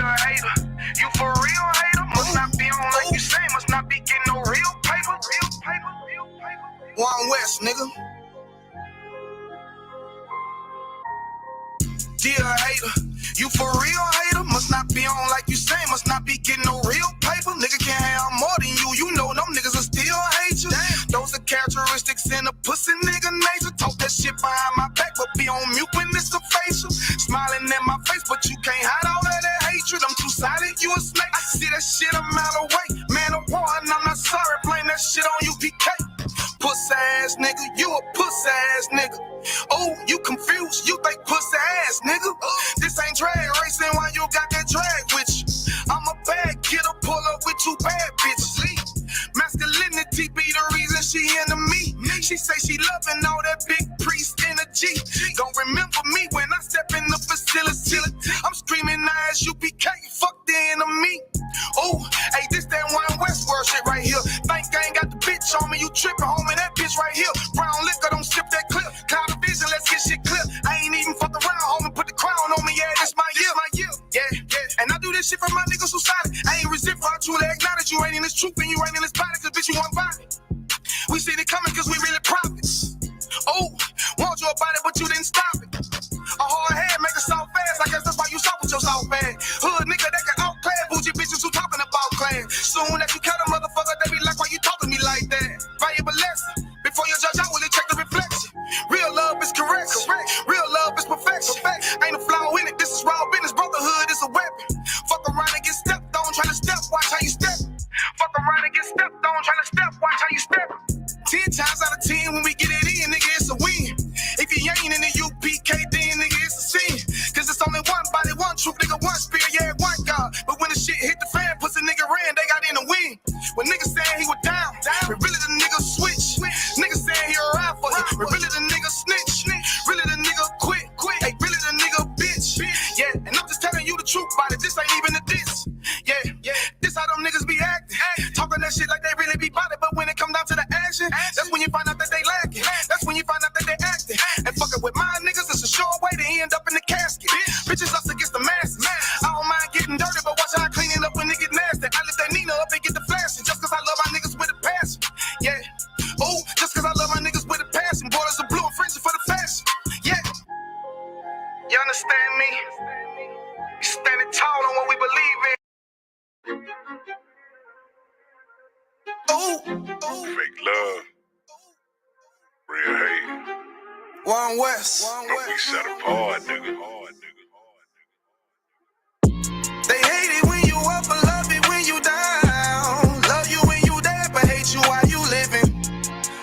a hater. You for real hater? Must not be on like you say. Must not be getting no real paper. One West, nigga. Dear hater, you for real hater? Must not be on like you say. Must not be getting no real paper. Nigga can't have more than you. You know them niggas will still hate you. Damn. Those are characteristics in a pussy nigga nature. Talk that shit behind my back, but be on mute when it's a facial. Smiling in my face, but you can't hide all of that hatred. I'm too silent, you a snake. I see that shit a mile away. Man of war, and I'm not sorry. Blame that shit on I.S.U.P.K. Pussy ass nigga, you a pussy ass nigga. Oh, you confused, you think pussy ass nigga. This ain't drag racing while you got that drag with you. I'm a bad kidder, pull up with two bad bitches. Masculinity be the reason she into me. She say she loving all that big priest energy. Don't remember me when I step in the facility. I'm screaming I.S.U.P.K, fuck the enemy. Oh, hey, this that one West world shit right here. Think I ain't got the bitch on me, you tripping, homie, that bitch right here. Brown liquor, don't skip that clip. Cloud of vision, let's get shit clear. I ain't even fuck around, homie, put the crown on me, yeah, this my year. Yeah. And I do this shit for my niggas who solid. I ain't resentful, I truly acknowledge you ain't in this truth and you ain't in this body, cause bitch, you want body. We seen it coming cause we really prophets. Oh, want you about it, but you didn't stop it. A hard head make a soft fast, I guess that's why you soft with your soft bag. Hood nigga that can outplay bougie bitches who talking about class. Soon as you cut a motherfucker, they be like, why you talking to me like that? Valuable lesson. Before you judge, I will check the reflection. Real love is correction. Real love is perfection. Ain't a flaw in it, this is raw business. Brotherhood is a weapon. Fuck around and get stepped on, try to step, watch how you step. Fuck around and get stepped on, try to step, watch how you step. 10 times out of 10 when we get it in, nigga, it's a win. If you ain't in the I.S.U.P.K, then nigga, it's a sin. Cause it's only one body, one truth, nigga, one spirit, yeah, one God. But when the shit hit the fan, pussy nigga ran, they got in the win. When niggas saying he was down, but really the nigga switch. Niggas saying he around for you, but really the nigga snitch. Really the nigga quit. Hey, really the nigga bitch. Yeah, and I'm just telling you the truth about it, this ain't even a diss. Yeah, this how them niggas be acting. Talking that shit like they really be about it, but when it come down to the action, that's when you find out that they lacking. That's when you find out that they acting. And fucking with my niggas, it's a sure way to end up in the casket. Bitches us against the masses. I don't mind getting dirty, but watch how I clean it up when it get nasty. I lift that Nina up and get the flashing, just cause I love my niggas with a passion. Yeah. Oh, just cause I love my niggas with a passion. Borders are blue and friendship for the fashion. Yeah. You understand me? We standing tall on what we believe in. Oh. Fake love. Real hate. One West. But we set apart, nigga. They hate it when you up, but love it when you down. Love you when you dead, but hate you while you living.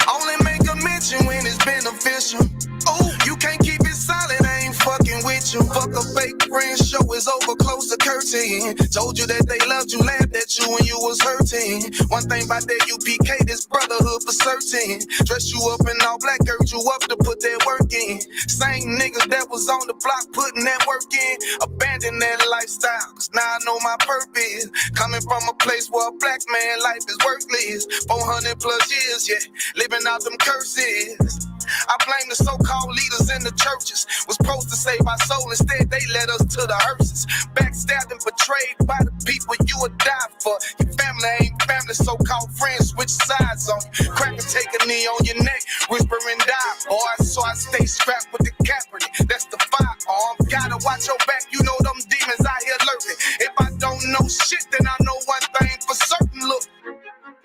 Only make a mention when it's beneficial. Oh, you can't keep it solid, I ain't fucking with you. Fuck a fake friend, show is over, close the curtain. Told you that they loved you, laughed at you when you was hurting. One thing about that I.S.U.P.K, this brotherhood for certain. Dress you up in all black, urge you up to put that work in. Same niggas that was on the block putting that work in. Abandon that lifestyle, cause now I know my purpose. Coming from a place where a black man life is worthless. 400 plus years, yeah, living out them curses. I blame the so-called leaders in the churches. Was supposed to save our soul, instead they led us to the hearses. Backstabbed and betrayed by the people you would die for. Your family ain't family, so-called friends switch sides on you. Crack and take a knee on your neck, whisper and die, boy. So I stay strapped with the Kaepernick, that's the firearm. Gotta watch your back, you know them demons out here lurking. If I don't know shit, then I know one thing for certain, look.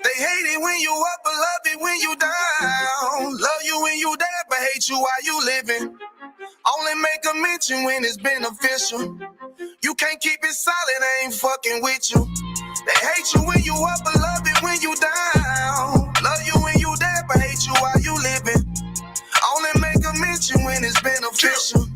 They hate it when you up, but love it when you down. Love you when you dead, but hate you while you living. Only make a mention when it's beneficial. You can't keep it solid, I ain't fucking with you. They hate you when you up, but love it when you down. Love you when you dead, but hate you while you living. Only make a mention when it's beneficial.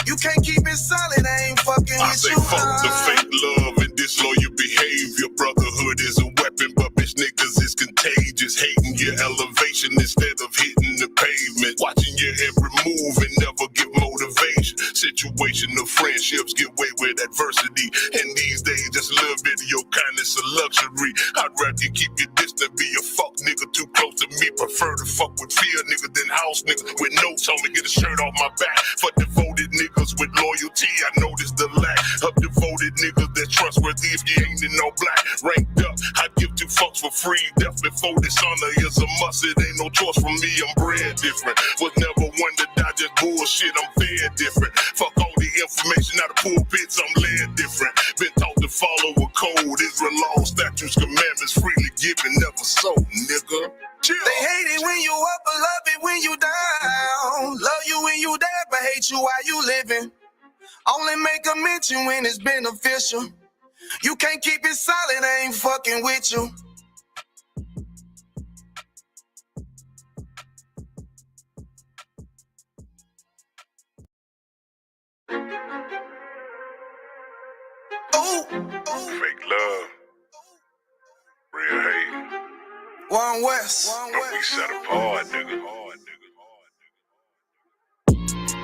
You can't keep it solid, I ain't fucking with you. I say fuck the fake love and disloyal behavior. Brotherhood is a weapon, but bitch niggas is contagious. Hating your elevation instead of hitting the pavement. Watching your every move and never give motivation. Situational friendships get way with adversity. And these days, just a little bit of your kindness a luxury. I'd rather keep your distance, be a fuck nigga too close to me. Prefer to fuck with fear nigga than house nigga with notes on me. Get a shirt off my back for devoted niggas with loyalty. I noticed the lack of devoted niggas that's trustworthy if you ain't in no black. Ranked up, I give 2 fucks for free. Death before dishonor is a must. It ain't no choice from me, I'm bred different. Was never one to die, just bullshit, I'm fed different. Fuck all the information out of pulpits, I'm led different. Been taught to follow a code, Israel law, statutes, commandments, freely given, never sold, nigga. Chill. They hate it when you up, but love it when you down. Love you when you dead, but hate you while you living. Only make a mention when it's beneficial. You can't keep it solid, I ain't fucking with you. Ooh, Fake love, real hate. One West. But we set apart, nigga.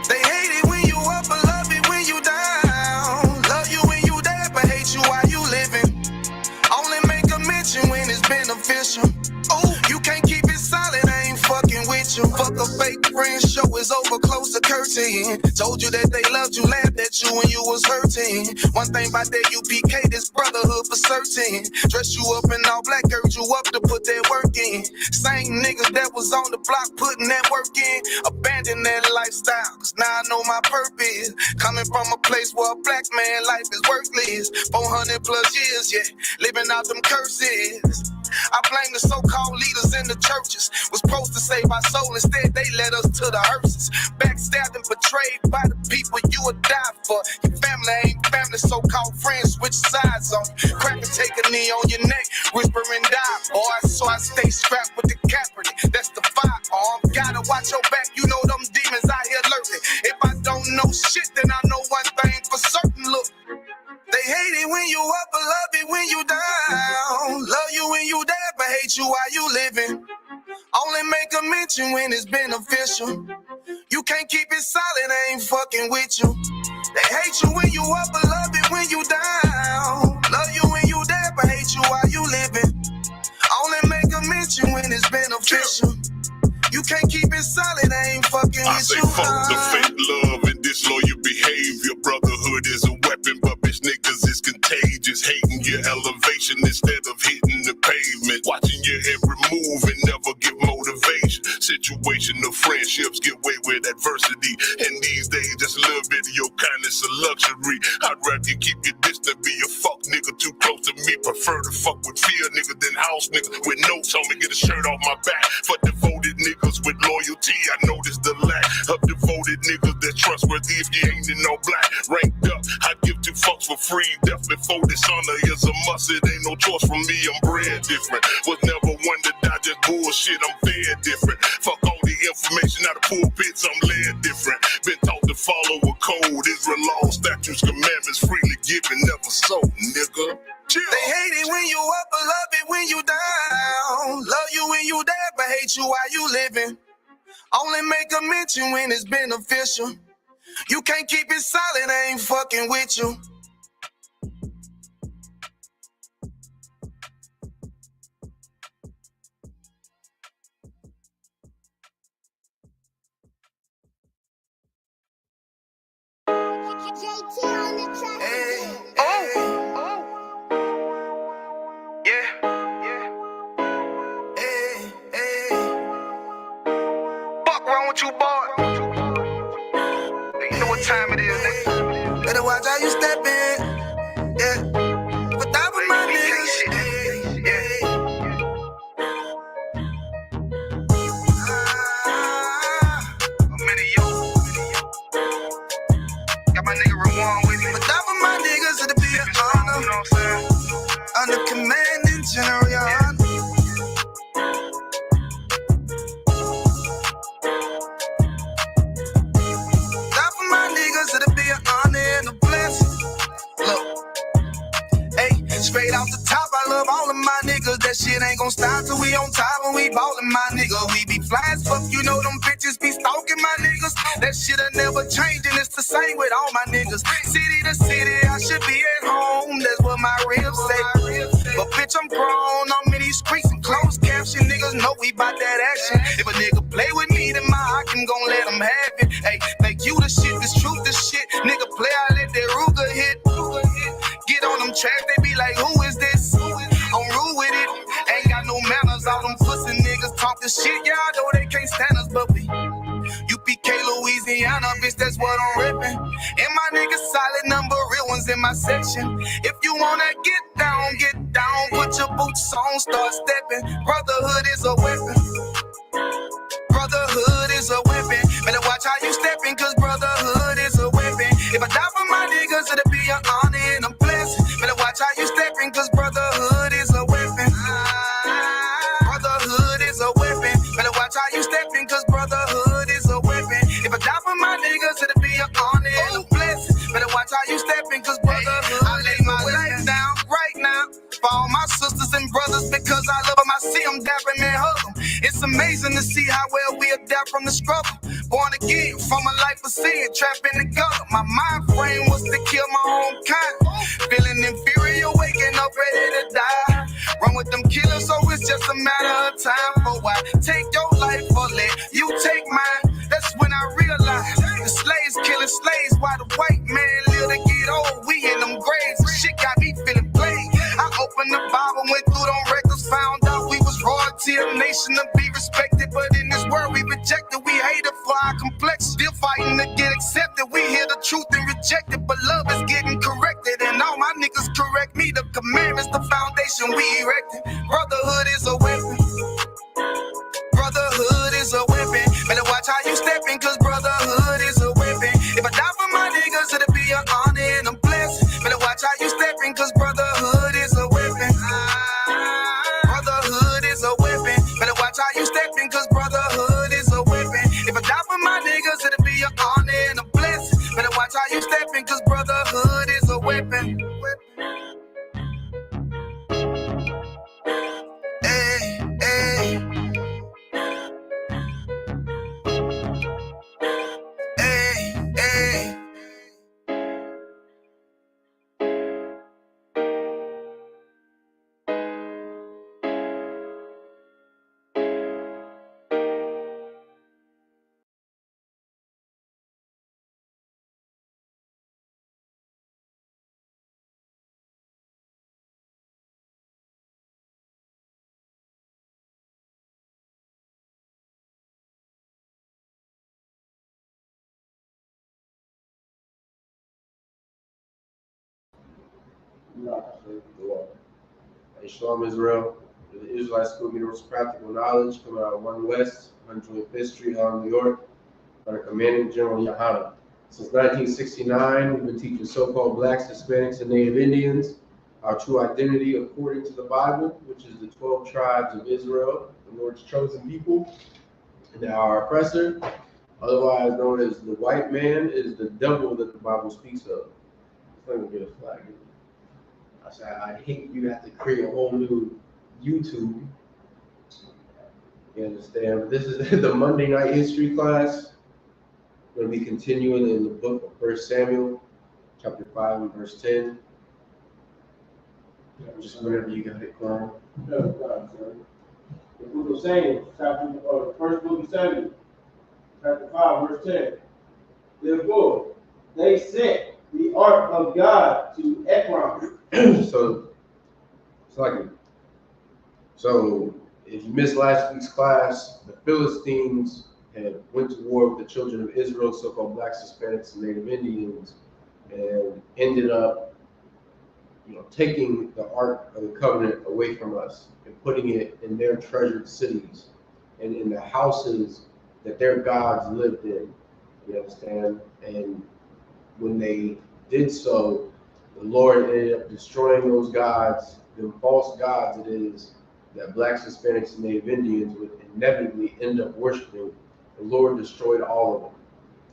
They hate it when you up, but love it when you down. Love you when you dead, but hate you while you living. Only make a mention when it's beneficial. Ooh, you can't keep it solid, I ain't fucking with you. Fuck a fake friend, show is over, close the curtain. Told you that they loved you, laughed at you when you was hurting. One thing about that U.P.K, this brotherhood for certain. Dress you up in all black, urge you up to put that work in. Same niggas that was on the block putting that work in. Abandon that lifestyle, cause now I know my purpose. Coming from a place where a black man life is worthless. 400 plus years, yeah, living out them curses. I blame the so-called leaders in the churches. Was supposed to save our soul, instead they led us to the hearses. Backstabbed and betrayed by the people you would die for. Your family ain't family, so-called friends switch sides on. Crack and take a knee on your neck, whisper and die, boy. So I stay strapped with the Kaepernick, that's the firearm. Gotta watch your back, you know them demons out here lurking. If I don't know shit, then I know one thing for certain, look. They hate it when you up, but love it when you down. Love you when you dead, but hate you while you living. Only make a mention when it's beneficial. You can't keep it solid, I ain't fucking with you. They hate you when you up, but love it when you down. Love you when you dead, but hate you while you living. Only make a mention when it's beneficial. You can't keep it solid, I ain't fucking I with say you. fuck the fake love and disloyal behavior. Brotherhood is a weapon, but bitch niggas is contagious. Hating your elevation instead of hitting the pavement. Watching your every move and never give motivation. Situational friendships get way with adversity. And these days, just a little bit of your kindness a luxury. I'd rather you keep your distance than be a fuck nigga too close to me. Prefer to fuck with fear nigga than house nigga with notes on me. Get a shirt off my back for devoted niggas with loyalty. I noticed the lack of devoted niggas that's trustworthy if you ain't in no black. Ranked up, I give 2 fucks for free. Death before dishonor is a must. It ain't no choice from me, I'm bred different. Was never one to die, just bullshit, I'm fed different. Fuck all the information out of pulpits, I'm led different. Been taught to follow a code, Israel law, statutes, commandments, freely given, never sold, nigga. Chill. They hate it when you up, but love it when you down. Love you when you dead, but hate you while you living. Only make a mention when it's beneficial. You can't keep it solid, I ain't fucking with you. Hey, hey. Hey, hey. Fuck wrong with you, boy? You know what time it is, nigga. Better watch how you step in. Yeah. But that was my niggas. Hey, hey. I'm in a yo. Got my nigga Rewan with me. But that was my niggas, it'll be an honor. You know what I'm saying? Under commanding General Yahanna. That for my niggas, it'll be an honor and a blessing. Look, hey, straight off the top, I love all of my niggas. That shit ain't gon' stop till we on top and we ballin', my nigga. We be fly as fuck, you know them bitches be stalking my niggas. That shit'll never change and it's the same with all my niggas. City to city, I should be at home. That's what my ribs say. But bitch, I'm grown, I'm in these streets and closed caption. Niggas know we bout that action. If a nigga play with me, then my hock gon' let him have it. Hey, make you the shit, this truth the shit. Nigga play, I let that Ruger is what I'm ripping. And my niggas solid number, real ones in my section. If you wanna get down, put your boots on, start stepping. Brotherhood is a weapon. Brotherhood is a weapon. Better watch how you stepping, cause brotherhood is a weapon. If I die for my niggas, it'll be an honor and a blessing. Better watch how you stepping, cause brotherhood is a weapon. Brotherhood is a weapon. Better watch how you stepping, cause brotherhood is a weapon. If I die for my niggas, it'll be an honor and a blessing. Better watch how you stepping, cause brotherhood. I lay my life down right now for all my sisters and brothers, because I love them. I see them dapping and hug them. It's amazing to see how well we adapt from the struggle. Born again from a life of sin, trapped in the gutter. My mind frame was to kill my own kind. Feeling inferior, waking up ready to die. Run with them killers, so it's just a matter of time. For why take your life or let you take mine? That's when I realized the slaves killing slaves while the white man live to get old. We in them graves, and shit got me feeling played. I opened the Bible, went through them records, found out we was royalty, a nation to be respected. But in this world we rejected, we hated for our complexion. Still fighting to get accepted. We hear the truth and reject it, but love is getting corrected. And all my niggas correct me. The commandments, the foundation we erected. Brotherhood is a weapon. Brotherhood is a weapon. Better watch how you stepping, cause brotherhood is a weapon. If I die for my niggas, it'll be an honor and a blessing. Better watch how you stepping, cause brotherhood is a weapon. Brotherhood is a weapon. Better watch how you stepping, cause brotherhood is a weapon. If I die for my niggas, it'll be an honor and a blessing. Better watch how you stepping, cause brotherhood is a weapon. Hey, hey. Hey, Shalom Israel. The Israelite School of Universal Practical Knowledge coming out of 1 West, 125th Street, New York, under Commanding General Yahanna. Since 1969, we've been teaching so-called blacks, Hispanics, and Native Indians our true identity according to the Bible, which is the 12 tribes of Israel, the Lord's chosen people, and our oppressor, otherwise known as the white man, is the devil that the Bible speaks of. Let me get a flag. I said, I hate you have to create a whole new YouTube. You understand? But this is the Monday night history class. We're going to be continuing in the book of 1 Samuel, chapter 5 and verse 10. Just whenever you got it, Carl. No, sir. The book of Samuel, first book of Samuel, chapter 5, verse 10. Therefore, they sent the ark of God to Ekron. So if you missed last week's class, the Philistines had went to war with the children of Israel, so-called blacks, Hispanics, and Native Indians, and ended up, taking the Ark of the Covenant away from us and putting it in their treasured cities and in the houses that their gods lived in. You understand? And when they did so, the Lord ended up destroying those gods, the false gods it is, that blacks, Hispanics, and Native Indians would inevitably end up worshiping. The Lord destroyed all of them.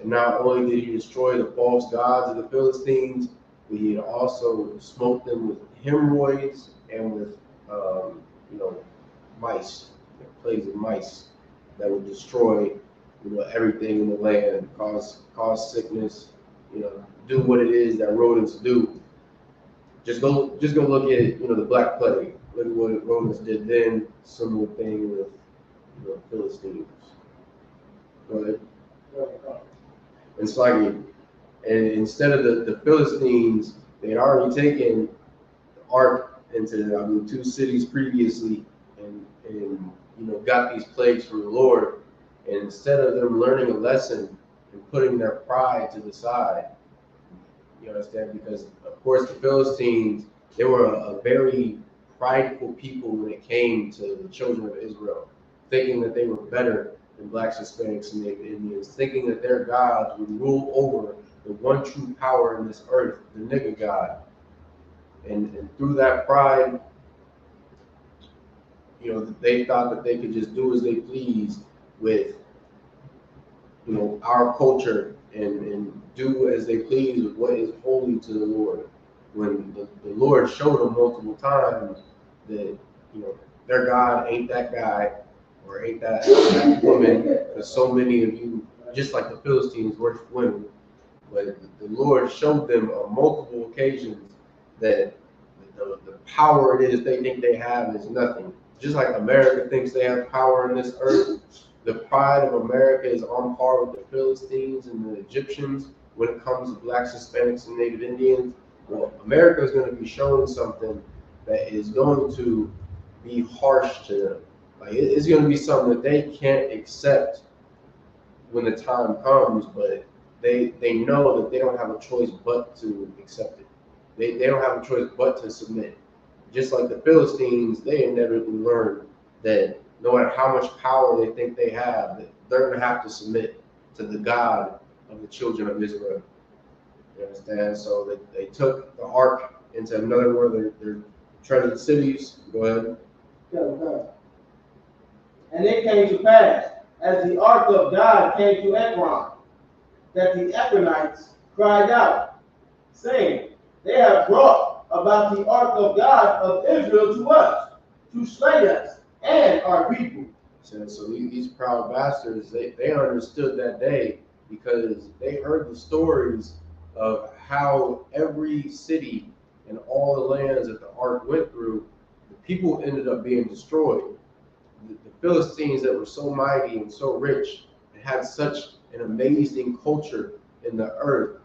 And not only did he destroy the false gods of the Philistines, but he had also smoked them with hemorrhoids and with, mice, plagues of mice that would destroy, everything in the land, cause sickness, do what it is that rodents do. Just go look at, the Black Plague. Look at what rodents did then. Similar thing with, Philistines. Go ahead. And it's like, and instead of the Philistines, they had already taken the ark into, 2 cities previously, and got these plagues from the Lord. And instead of them learning a lesson and putting their pride to the side. You understand? Because of course the Philistines, they were a very prideful people when it came to the children of Israel, thinking that they were better than blacks, Hispanics, and Native Indians, thinking that their gods would rule over the one true power in this earth, the nigga god. And through that pride, you know, they thought that they could just do as they pleased with, you know, our culture and do as they please with what is holy to the Lord. When the Lord showed them multiple times that, you know, their God ain't that guy or ain't that woman, because so many of you, just like the Philistines, worship women. But the Lord showed them on multiple occasions that the power it is they think they have is nothing. Just like America thinks they have power in this earth, the pride of America is on par with the Philistines and the Egyptians when it comes to blacks, Hispanics, and Native Indians. Well, America is going to be showing something that is going to be harsh to them. Like it's going to be something that they can't accept when the time comes, but they know that they don't have a choice but to accept it. They don't have a choice but to submit. Just like the Philistines, they inevitably learn that no matter how much power they think they have, that they're going to have to submit to the God of the children of Israel. You understand? So they took the ark into another one of their treasured cities. Go ahead. Okay. And it came to pass, as the ark of God came to Ekron, that the Ekronites cried out, saying, they have brought about the ark of God of Israel to us, to slay us and our people. So these proud bastards, they understood that day because they heard the stories of how every city and all the lands that the ark went through, the people ended up being destroyed. The Philistines that were so mighty and so rich and had such an amazing culture in the earth,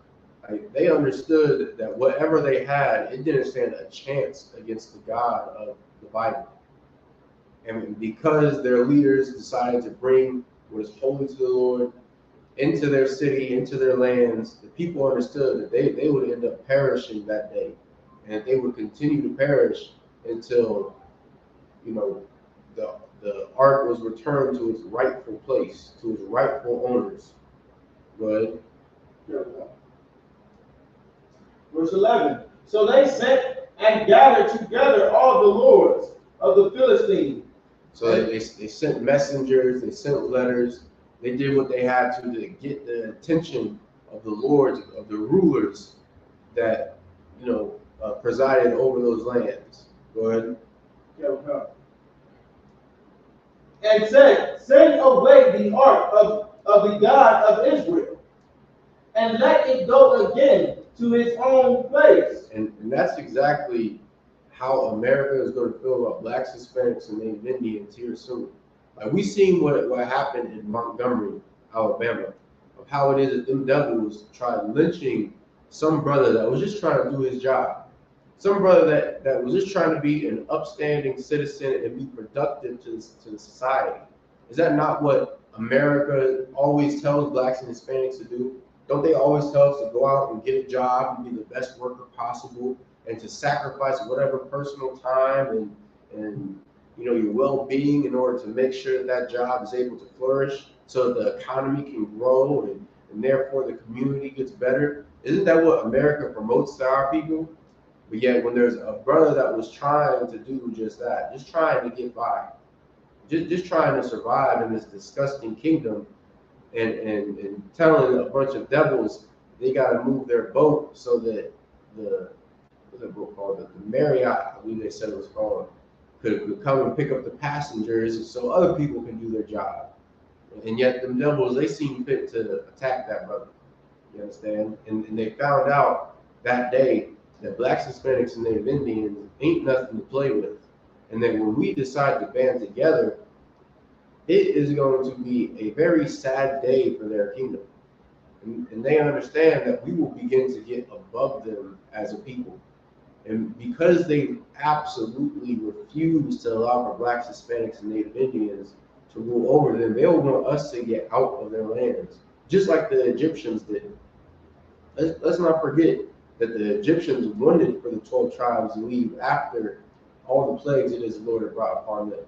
they understood that whatever they had, it didn't stand a chance against the God of the Bible. And because their leaders decided to bring what is holy to the Lord into their city, into their lands, the people understood that they would end up perishing that day. And they would continue to perish until, you know, the ark was returned to its rightful place, to its rightful owners. Go ahead. Verse 11. So they sent and gathered together all the lords of the Philistines. So they sent messengers, they sent letters, they did what they had to get the attention of the lords, of the rulers that, you know, presided over those lands. Go ahead. And said, send away the ark of the God of Israel, and let it go again to its own place. And that's exactly how America is going to feel about blacks, Hispanics, and Native Indians here soon. Like we seen what happened in Montgomery, Alabama, of how it is that them devils tried lynching some brother that was just trying to do his job. Some brother that was just trying to be an upstanding citizen and be productive to the society. Is that not what America always tells blacks and Hispanics to do? Don't they always tell us to go out and get a job and be the best worker possible and to sacrifice whatever personal time and you know your well-being in order to make sure that job is able to flourish so that the economy can grow and therefore the community gets better? Isn't that what America promotes to our people? But yet when there's a brother that was trying to do just that, just trying to get by, just trying to survive in this disgusting kingdom, and telling a bunch of devils they got to move their boat so that what's that boat called? The Marriott, I believe they said it was called, could come and pick up the passengers so other people can do their job. And yet them devils, they seem fit to attack that brother. You understand? And they found out that day that blacks, Hispanics, and Native Indians ain't nothing to play with. And that when we decide to band together, it is going to be a very sad day for their kingdom. And they understand that we will begin to get above them as a people. And because they absolutely refuse to allow for blacks, Hispanics, and Native Indians to rule over them, they will want us to get out of their lands. just like the Egyptians did. Let's not forget that the Egyptians wanted for the 12 tribes to leave after all the plagues it is the Lord had brought upon them.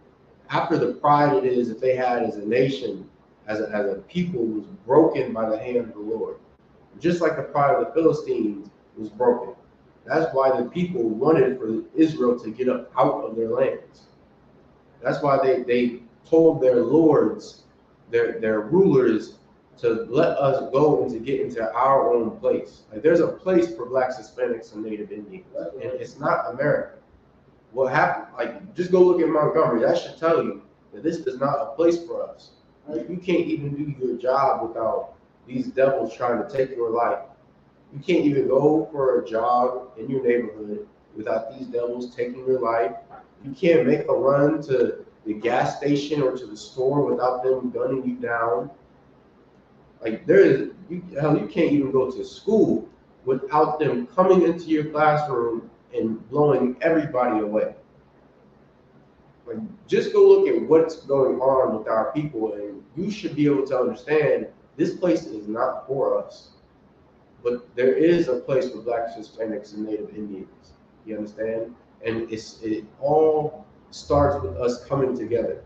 After the pride it is that they had as a nation, as a people, was broken by the hand of the Lord. Just like the pride of the Philistines was broken. That's why the people wanted for Israel to get up out of their lands. That's why they told their lords, their rulers, to let us go and to get into our own place. Like, there's a place for Blacks, Hispanics, and Native Indians, and it's not America. What happened? Like, just go look at Montgomery. That should tell you that this is not a place for us. Like, you can't even do your job without these devils trying to take your life. You can't even go for a job in your neighborhood without these devils taking your life. You can't make a run to the gas station or to the store without them gunning you down. Like, you can't even go to school without them coming into your classroom and blowing everybody away. Like, just go look at what's going on with our people, and you should be able to understand this place is not for us. But there is a place for Blacks, Hispanics, and Native Indians. You understand? And it all starts with us coming together.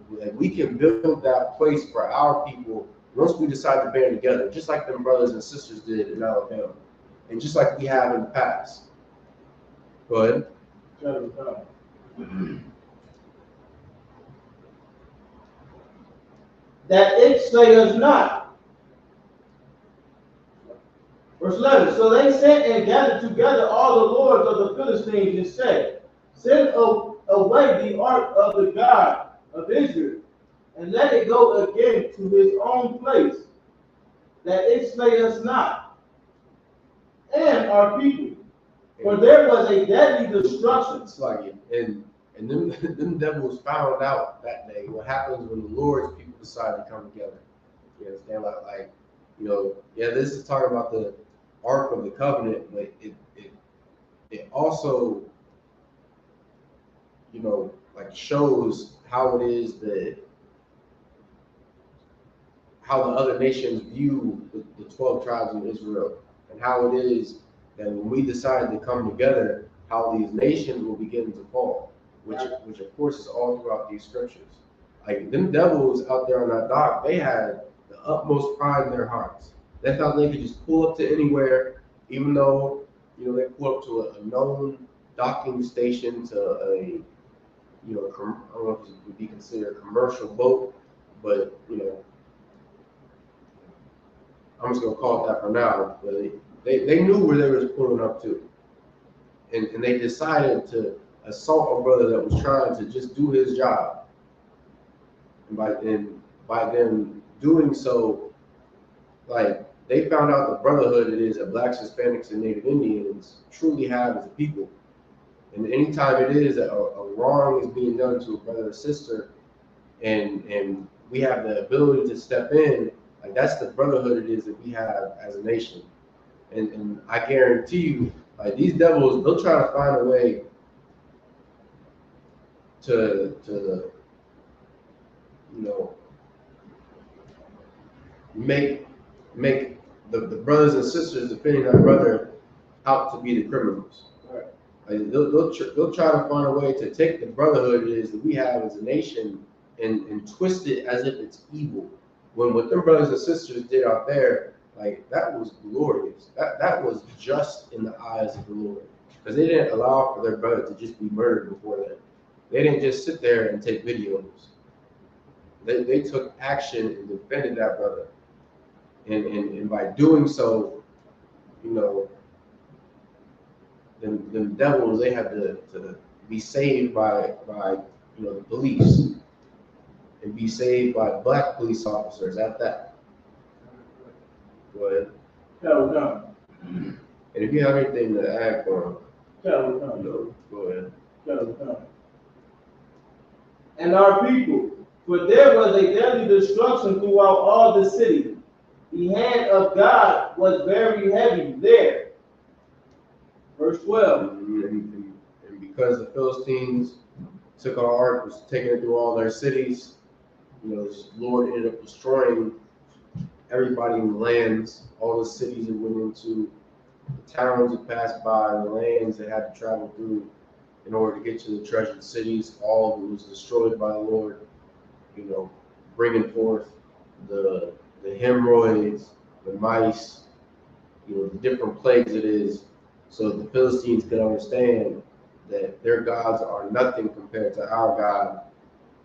Like, we can build that place for our people once we decide to band together, just like them brothers and sisters did in Alabama, and just like we have in the past. Go ahead. That it slay us not. Verse 11. So they sent and gathered together all the lords of the Philistines and said, send away the ark of the God of Israel, and let it go again to his own place, that it slay us not, and our people. For there was a deadly destruction. It's like it. And them devils found out that day what happens when the Lord's people decide to come together. You understand? Like, yeah, this is talking about the Ark of the Covenant, but it also, like, shows how it is that how the other nations view the 12 tribes of Israel, and how it is that when we decide to come together, how these nations will begin to fall, which of course is all throughout these scriptures. Like, them devils out there on that dock, they had the utmost pride in their hearts. They thought they could just pull up to anywhere, even though, they pull up to a known docking station, to a, I don't know if it would be considered a commercial boat, but, I'm just gonna call it that for now. But they knew where they was pulling up to, and they decided to assault a brother that was trying to just do his job. And by them doing so, like, they found out the brotherhood it is that Blacks, Hispanics, and Native Indians truly have as a people. And anytime it is that a wrong is being done to a brother or sister, and we have the ability to step in, like, that's the brotherhood it is that we have as a nation. And I guarantee you, like, these devils, they'll try to find a way to make the brothers and sisters defending that brother out to be the criminals. Right. Like, they'll try to find a way to take the brotherhood it is that we have as a nation and twist it as if it's evil. When what them brothers and sisters did out there, like, that was glorious. That was just in the eyes of the Lord, because they didn't allow for their brother to just be murdered before them. They didn't just sit there and take videos. They took action and defended that brother. And by doing so, them devils, they had to be saved by the police, and be saved by Black police officers at that. Go ahead. No. And if you have anything to add for No. go ahead. No. And our people, for there was a deadly destruction throughout all the city. The hand of God was very heavy there. Verse 12. And because the Philistines took our ark, was taking it through all their cities, the Lord ended up destroying everybody in the lands, all the cities it went into, the towns it passed by, the lands it had to travel through in order to get to the treasured cities, all of it was destroyed by the Lord, you know, bringing forth the hemorrhoids, the mice, you know, the different plagues it is, so the Philistines could understand that their gods are nothing compared to our God,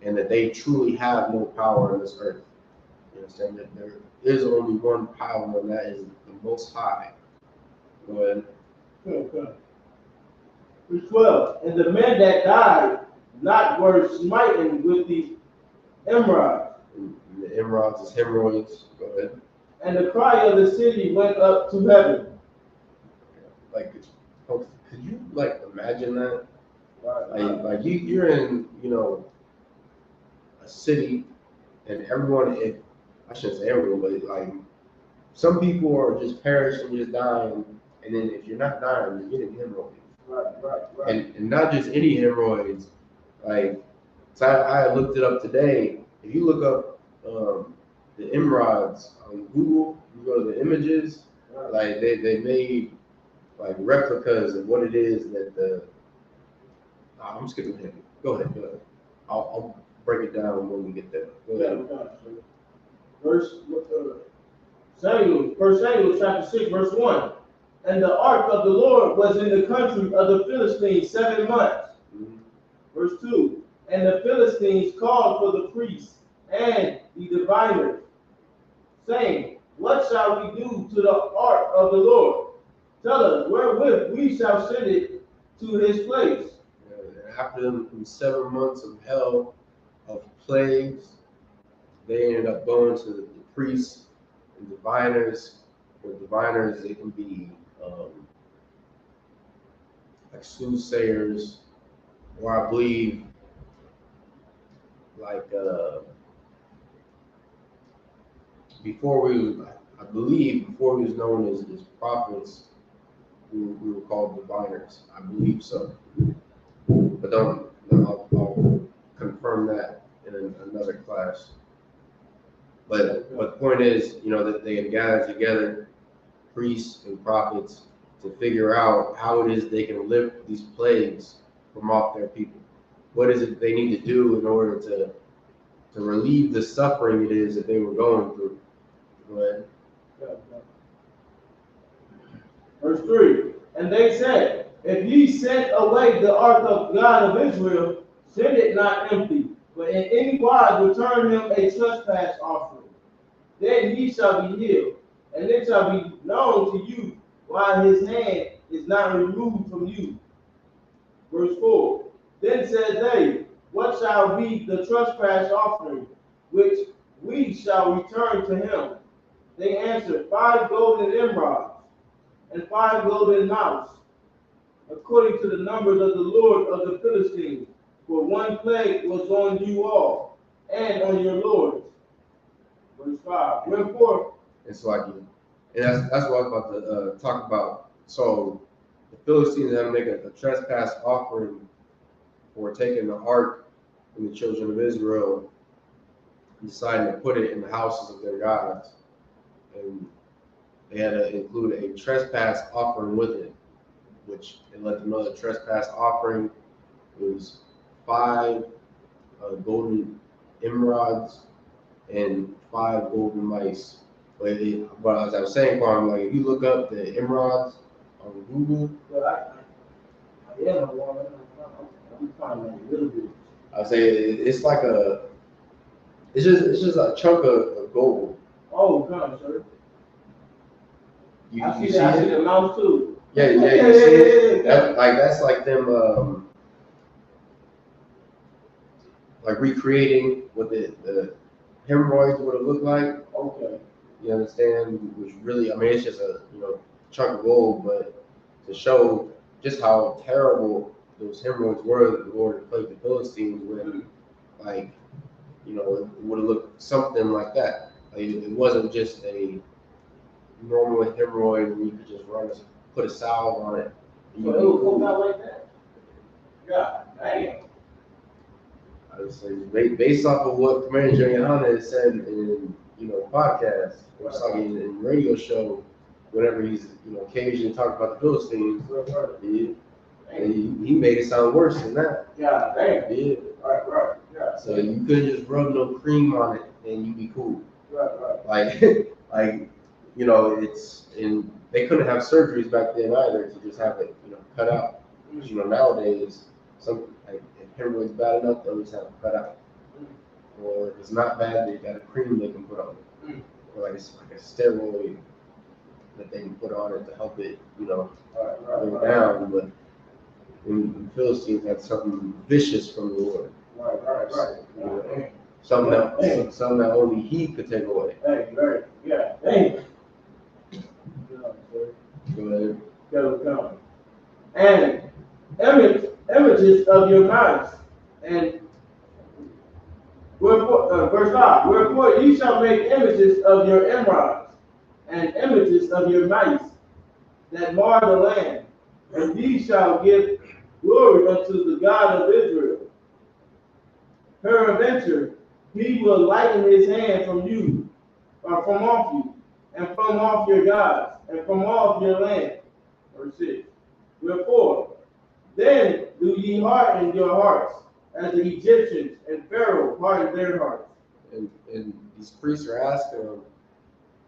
and that they truly have no power on this earth. You understand that there is only one power, and that is the Most High. Go ahead. Okay. Verse 12. And the men that died not were smitten with the emeralds. And the emeralds is hemorrhoids. Go ahead. And the cry of the city went up to heaven. Like, could you like imagine that? Right. Like you're in, you know, a city, and everyone, I shouldn't say everyone, but like some people are just perishing, just dying, and then if you're not dying, you're getting hemorrhoids. Right. And not just any hemorrhoids. Like, so I looked it up today. If you look up the hemorrhoids on Google, you go to the images, like they made like replicas of what it is that the. I'm skipping ahead. Go ahead. I'll break it down when we get there. Go ahead. First Samuel chapter 6, verse 1. And the ark of the Lord was in the country of the Philistines 7 months. Mm-hmm. Verse 2. And the Philistines called for the priests and the diviners, saying, what shall we do to the ark of the Lord? Tell us wherewith we shall send it to his place. After them 7 months of hell, of plagues, they ended up going to the priests and diviners. With diviners, they can be like soothsayers, or I believe like before we was known as prophets, we were called diviners. I believe so, but I'll confirm that in another class. But the point is, you know, that they had gathered together, priests and prophets, to figure out how it is they can lift these plagues from off their people. What is it they need to do in order to relieve the suffering it is that they were going through? Go ahead. Verse 3. And they said, if ye send away the ark of God of Israel, send it not empty, but in any wise return him a trespass offering. Then he shall be healed, and it shall be known to you why his hand is not removed from you. Verse 4. Then said they, what shall be the trespass offering, which we shall return to him? They answered, 5 golden emeralds, and 5 golden mouse, according to the numbers of the Lord of the Philistines. For one plague was on you all, and on your lords. Verse 5. Wherefore, it's like, and that's what I was about to talk about. So the Philistines had to make a trespass offering for taking the ark from the children of Israel and deciding to put it in the houses of their gods. And they had to include a trespass offering with it, which they let them know the trespass offering was 5 golden emeralds and 5 golden mice. But as I was saying, Farm, like if you look up the emeralds on Google, I say it's like it's just a chunk of gold. oh, God, sir. You I see see it? the mouse too. Yeah, you see it? That's like them like recreating what the hemorrhoids would have looked like. Okay. You understand? Which really, I mean, it's just a chunk of gold, but to show just how terrible those hemorrhoids were that the Lord had plagued the Philistines with, like, you know, it would have looked something like that. Like, it wasn't just a normal hemorrhoid where you could just put a salve on it. So it would come out like that? Yeah, damn. I would say based off of what Commander GEN.YAHANNA said in podcast or something in radio show, whenever he's occasionally talking about the Philistines, he made it sound worse than that. Yeah, damn. Yeah. Right. Yeah. So you couldn't just rub no cream on it and you be cool. Right. Like it's and they couldn't have surgeries back then either to just have it cut out. Nowadays if hemorrhoids bad enough, they'll just have it cut out. Or if it's not bad, they got a cream they can put on it. Or like a steroid that they can put on it to help it, go down. But the Philistines had something vicious from the Lord. Right. Something that only He could take away. Hey, right. Yeah. Hey. Go ahead. And images of your mouths. And verse 5, wherefore ye shall make images of your emeralds, and images of your mice, that mar the land, and these shall give glory unto the God of Israel. Peradventure, he will lighten his hand from you, or from off you, and from off your gods, and from off your land. Verse 6. Wherefore, then do ye harden your hearts, as the Egyptians and Pharaoh hardened their hearts. And these priests are asking them,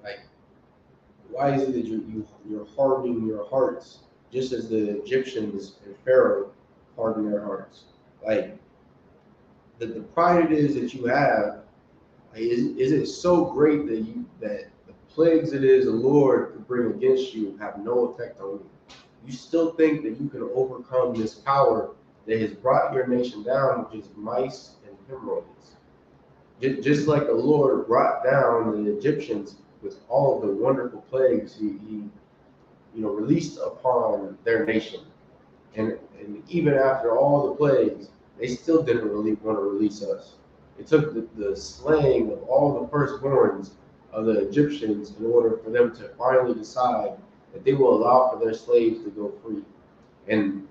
like, why is it that you're hardening your hearts, just as the Egyptians and Pharaoh hardened their hearts? Like, the pride it is that you have, like, is it so great that the plagues it is the Lord could bring against you have no effect on you? You still think that you can overcome this power that has brought your nation down, which is mice and hemorrhoids. Just like the Lord brought down the Egyptians with all of the wonderful plagues he released upon their nation. And even after all the plagues, they still didn't really want to release us. It took the slaying of all the firstborns of the Egyptians in order for them to finally decide that they will allow for their slaves to go free. And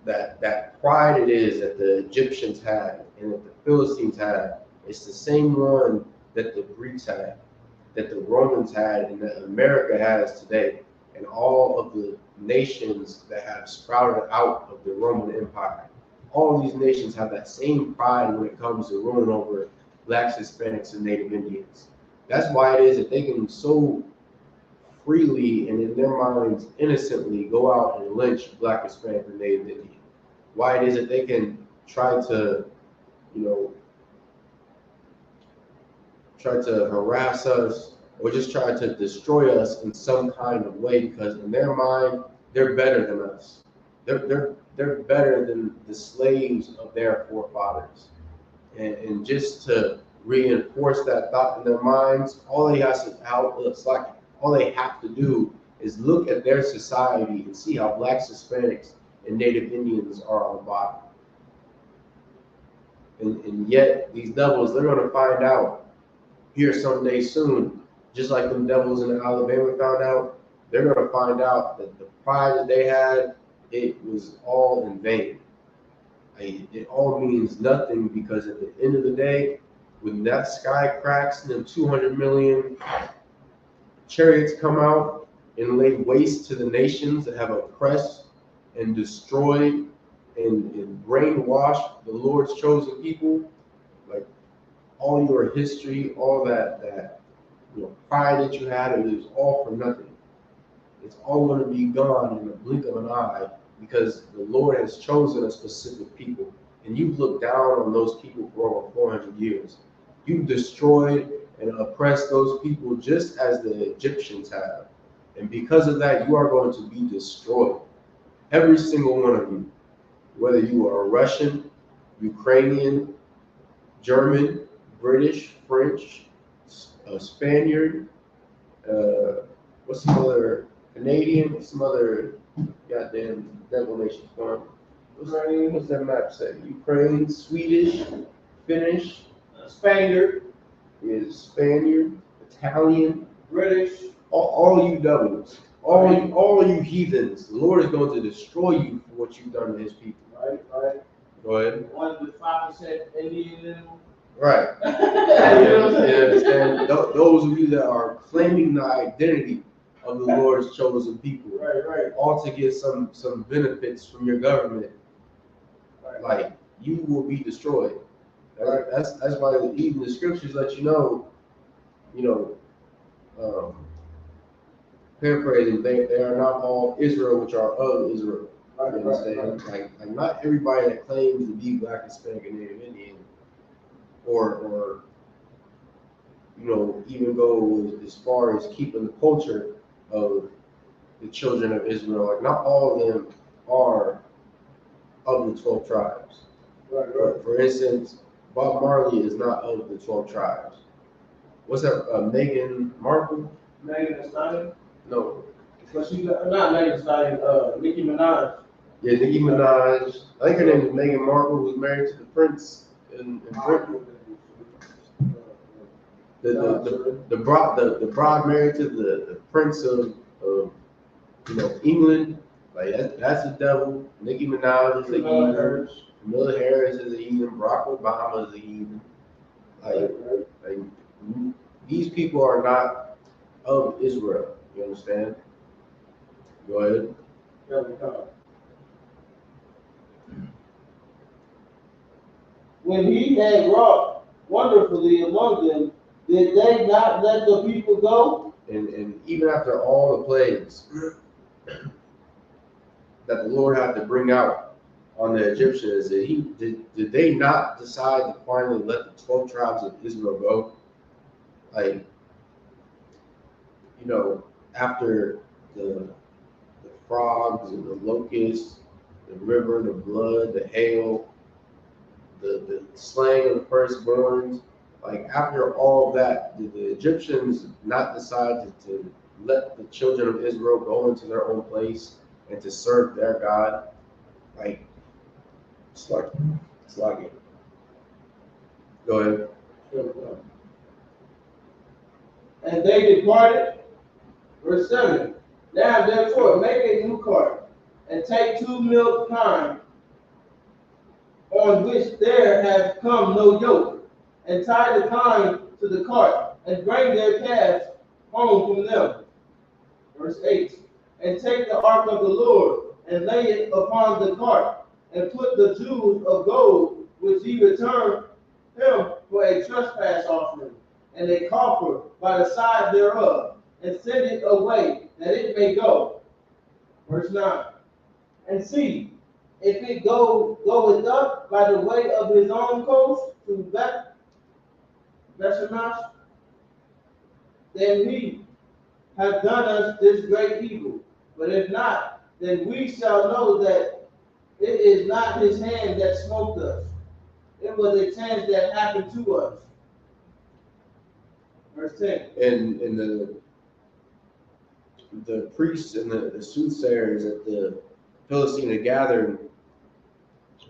that pride it is that the Egyptians had and that the Philistines had, it's the same one that the Greeks had, that the Romans had, and that America has today, and all of the nations that have sprouted out of the Roman Empire. All of these nations have that same pride when it comes to ruling over blacks, Hispanics, and Native Indians. That's why it is that they can so freely and in their minds innocently go out and lynch black, Hispanic, and Native Indian. Why it is that they can try to harass us or just try to destroy us in some kind of way, because in their mind they're better than us. They're better than the slaves of their forefathers. And just to reinforce that thought in their minds, all they have to do is look at their society and see how blacks, Hispanics, and Native Indians are on the bottom. And yet these devils, they're going to find out here someday soon, just like them devils in Alabama found out. They're going to find out that the pride that they had, it was all in vain. It all means nothing, because at the end of the day, when that sky cracks and then 200 million chariots come out and lay waste to the nations that have oppressed and destroyed and brainwashed the Lord's chosen people, like all your history, all that pride that you had, it was all for nothing. It's all going to be gone in the blink of an eye, because the Lord has chosen a specific people, and you've looked down on those people for over 400 years. You've destroyed and oppressed those people just as the Egyptians have. And because of that, you are going to be destroyed. Every single one of you, whether you are Russian, Ukrainian, German, British, French, Spaniard, what's some other Canadian, some other goddamn devil nation form. What's that map say? Ukraine, Swedish, Finnish, Spaniard, Spaniard, Italian, British, all you devils, all you heathens. The Lord is going to destroy you for what you've done to His people. Right. Go ahead. 1 to 5% Indian. Right. You know what I'm You saying? understand? Those of you that are claiming the identity of the Lord's chosen people, Right. all to get some benefits from your government, Right. like you will be destroyed. That's why even the scriptures let you know, paraphrasing, they are not all Israel which are of Israel. You understand? Like not everybody that claims to be Black, Hispanic, and Native Indian, or even go as far as keeping the culture of the children of Israel. Like not all of them are of the 12 tribes. Right. For instance, Bob Marley is not of the 12 tribes. What's that? Meghan Markle? Megan Thee Stallion? No. But she's not Megan Thee Stallion, Nicki Minaj. Yeah, Nicki Minaj. I think her name is Meghan Markle, who's married to the prince in Britain. The bride married to the prince of England. Like that's the devil. Nicki Minaj is a heathen. Camilla Harris is a heathen. Barack Obama is a heathen. Like these people are not of Israel. You understand? Go ahead. When he had wrought wonderfully among them, did they not let the people go? And even after all the plagues that the Lord had to bring out on the Egyptians, did they not decide to finally let the 12 tribes of Israel go? Like, after the frogs and the locusts, the river, the blood, the hail, the slaying of the firstborns, like after all that, did the Egyptians not decide to let the children of Israel go into their own place and to serve their God? Like, it's like it. Go ahead. And they departed. Verse 7. Now therefore make a new cart, and take 2 milk kine, on which there have come no yoke, and tie the kine to the cart, and bring their calves home from them. Verse 8. And take the ark of the Lord, and lay it upon the cart, and put the jewels of gold which ye returned him for a trespass offering, and a coffer by the side thereof, and send it away that it may go. Verse 9. And see, if it goeth up by the way of his own coast to Bethshemesh, then he hath done us this great evil. But if not, then we shall know that it is not his hand that smote us. It was a chance that happened to us. Verse 10. And the priests and the soothsayers at the Philistine gathering,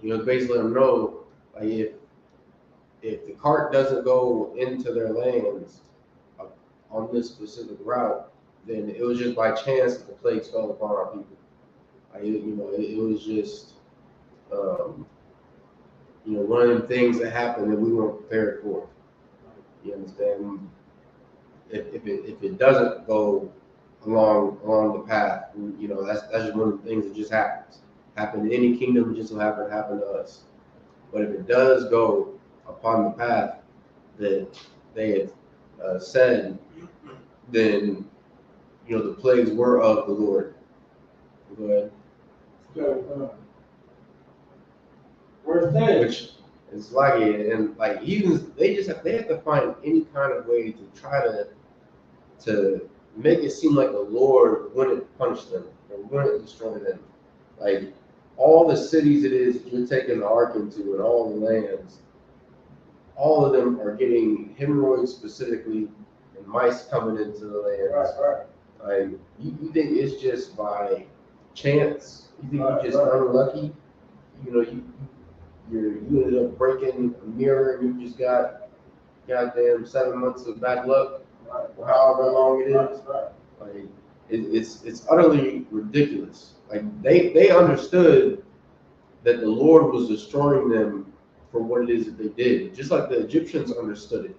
basically let them know, like if the cart doesn't go into their lands on this specific route, then it was just by chance that the plagues fell upon our people. Like, it was just one of them things that happened that we weren't prepared for. You understand? If it doesn't go along the path, that's just one of the things that just happens. Happen to any kingdom, it just will happen to us. But if it does go upon the path that they had said, then the plagues were of the Lord. Go ahead. Verse 10. Which is like it, and like even they have to find any kind of way to try to make it seem like the Lord wouldn't punish them or wouldn't destroy them. Like all the cities it is that you're taking the ark into and all the lands, all of them are getting hemorrhoids specifically and mice coming into the lands. Right. Like you think it's just by chance? You think you're just unlucky? You ended up breaking a mirror and you just got goddamn 7 months of bad luck, or however long it is. Like it's utterly ridiculous. Like they understood that the Lord was destroying them for what it is that they did, just like the Egyptians understood it.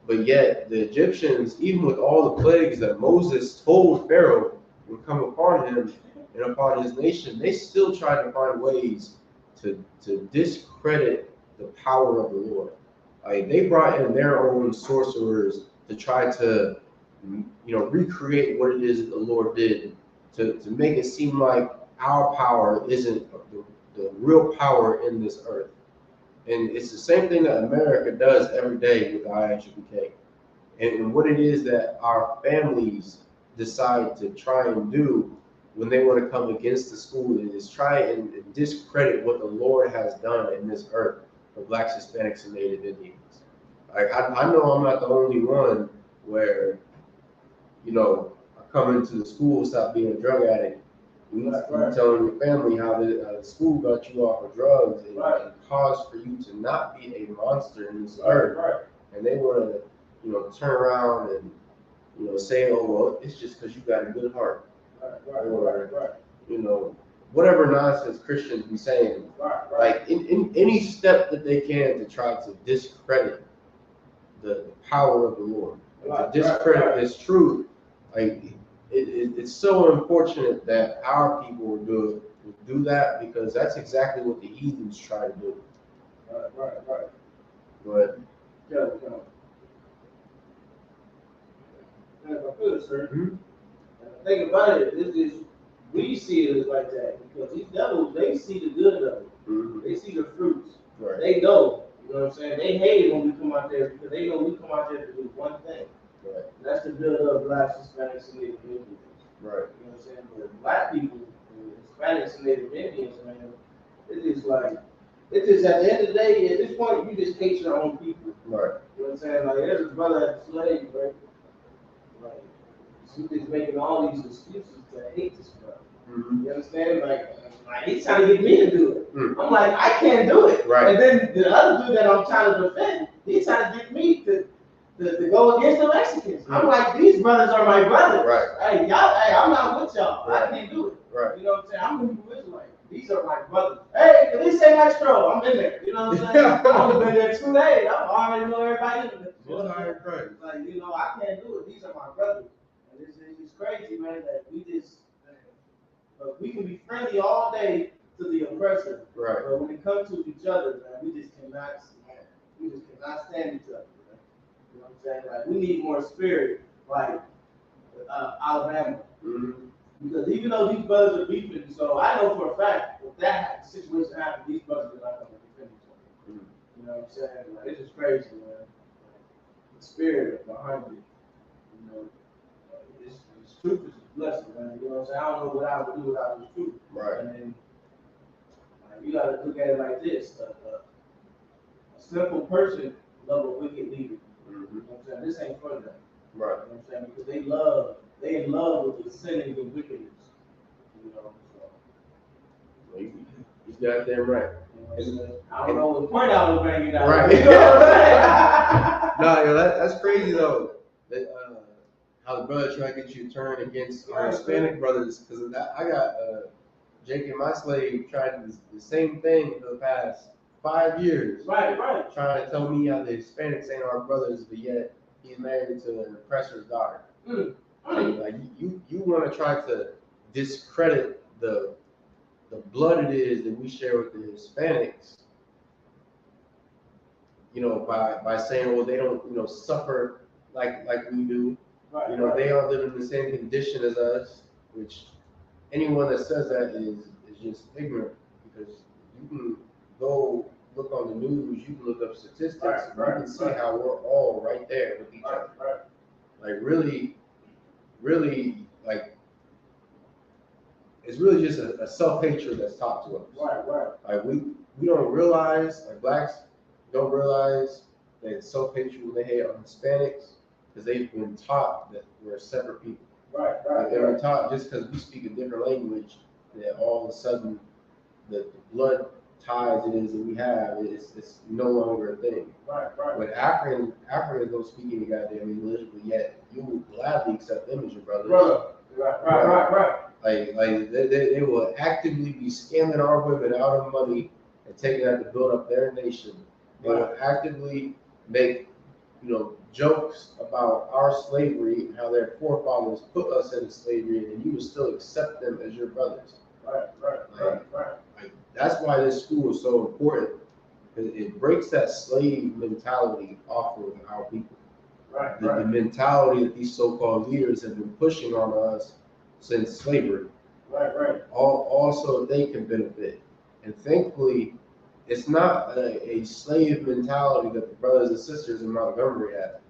But yet the Egyptians, even with all the plagues that Moses told Pharaoh would come upon him and upon his nation, they still tried to find ways to discredit the power of the Lord. Like they brought in their own sorcerers to try to, recreate what it is that the Lord did, to make it seem like our power isn't the real power in this earth. And it's the same thing that America does every day with I.S.U.P.K. And what it is that our families decide to try and do when they want to come against the school is try and discredit what the Lord has done in this earth for Blacks, Hispanics, and Native Indians. Like I know I'm not the only one where, I come into the school, stop being a drug addict. You telling your family how the school got you off of drugs and caused for you to not be a monster in this earth. And they want to, turn around and, say, oh, well, it's just because you got a good heart. Whatever nonsense Christians be saying. Like in any step that they can to try to discredit the power of the Lord, to discredit this truth. Like it's so unfortunate that our people would do that, because that's exactly what the heathens try to do. Right. But Yeah. If I could, sir. Mm-hmm. Think about it. We see it as like that because these devils, they see the good of it. Mm-hmm. They see the fruits. Right. They know. You know what I'm saying? They hate it when we come out there because they know we come out there to do one thing. Right. And that's to build up Blacks, Hispanics, and Native Indians. Right. You know what I'm saying? But Black people, Hispanics, and Native Indians, man, it's just at the end of the day, at this point, you just hate your own people. Right. You know what I'm saying? Like, there's a brother at the slave, right? Like, he's just making all these excuses to hate this brother. Mm-hmm. You understand? Like he's trying to get me to do it. Mm. I'm like, I can't do it. Right. And then the other dude that I'm trying to defend, he's trying to get me to go against the Mexicans. I'm like, these brothers are my brothers. Right. Hey, I'm not with y'all. Right. I can't do it. Right. You know what I'm saying? I'm a Hebrew Israelite. These are my brothers. Hey, at least say Maestro. I'm in there. You know what I'm saying? I've only been there 2 days. I already know everybody in there. You know what I'm saying? Like, I can't do it. These are my brothers. And it's crazy, man, that we can be friendly all day to the oppressor. Right. But when it comes to each other, man, we just cannot stand each other. Man. You know what I'm saying? Like, we need more spirit, like Alabama. Mm-hmm. Because even though these brothers are beefing, so I know for a fact if that situation happened, these brothers are not going to defend each other. Mm-hmm. You know what I'm saying? Like, it's just crazy, man. The spirit behind it, this truth is a blessing, man. You know what I'm saying? I don't know what I would do without this truth. Right. And then you got to look at it like this: a simple person love a wicked leader. Mm-hmm. You know what I'm saying? This ain't for them. Right. You know what I'm saying? Because they in love with the sinning and wickedness. So you got that right. You know I don't know what point I was bringing out. Right. You know what I'm saying? No, that's crazy though. How the brother trying to get you to turn against our Hispanic brothers, because I got Jake and my slave trying the same thing for the past 5 years. Right. Trying to tell me how the Hispanics ain't our brothers, but yet he's married to an oppressor's daughter. Like you want to try to discredit the blood it is that we share with the Hispanics, by saying, well, they don't, suffer like we do. Right, they all live in the same condition as us, which anyone that says that is just ignorant, because you can go look on the news, you can look up statistics, you can see how we're all right there with each other. Right. Like really, like it's really just a self-hatred that's taught to us. Right. Like we don't realize, like Blacks don't realize that self-hatred when they hate on Hispanics, because they've been taught that we're separate people. Right. Like they were taught just because we speak a different language that all of a sudden the blood ties it is that we have, it's no longer a thing. Right. But Africans don't speak any goddamn English, but yet you will gladly accept them as your brothers. Right. Like they will actively be scamming our women out of money and taking that to build up their nation, They would actively make, jokes about our slavery and how their forefathers put us into slavery, and you would still accept them as your brothers. Right. Like, that's why this school is so important. It breaks that slave mentality off of our people. The mentality that these so-called leaders have been pushing on us since slavery. Also, they can benefit. And thankfully, it's not a slave mentality that the brothers and sisters in Montgomery had.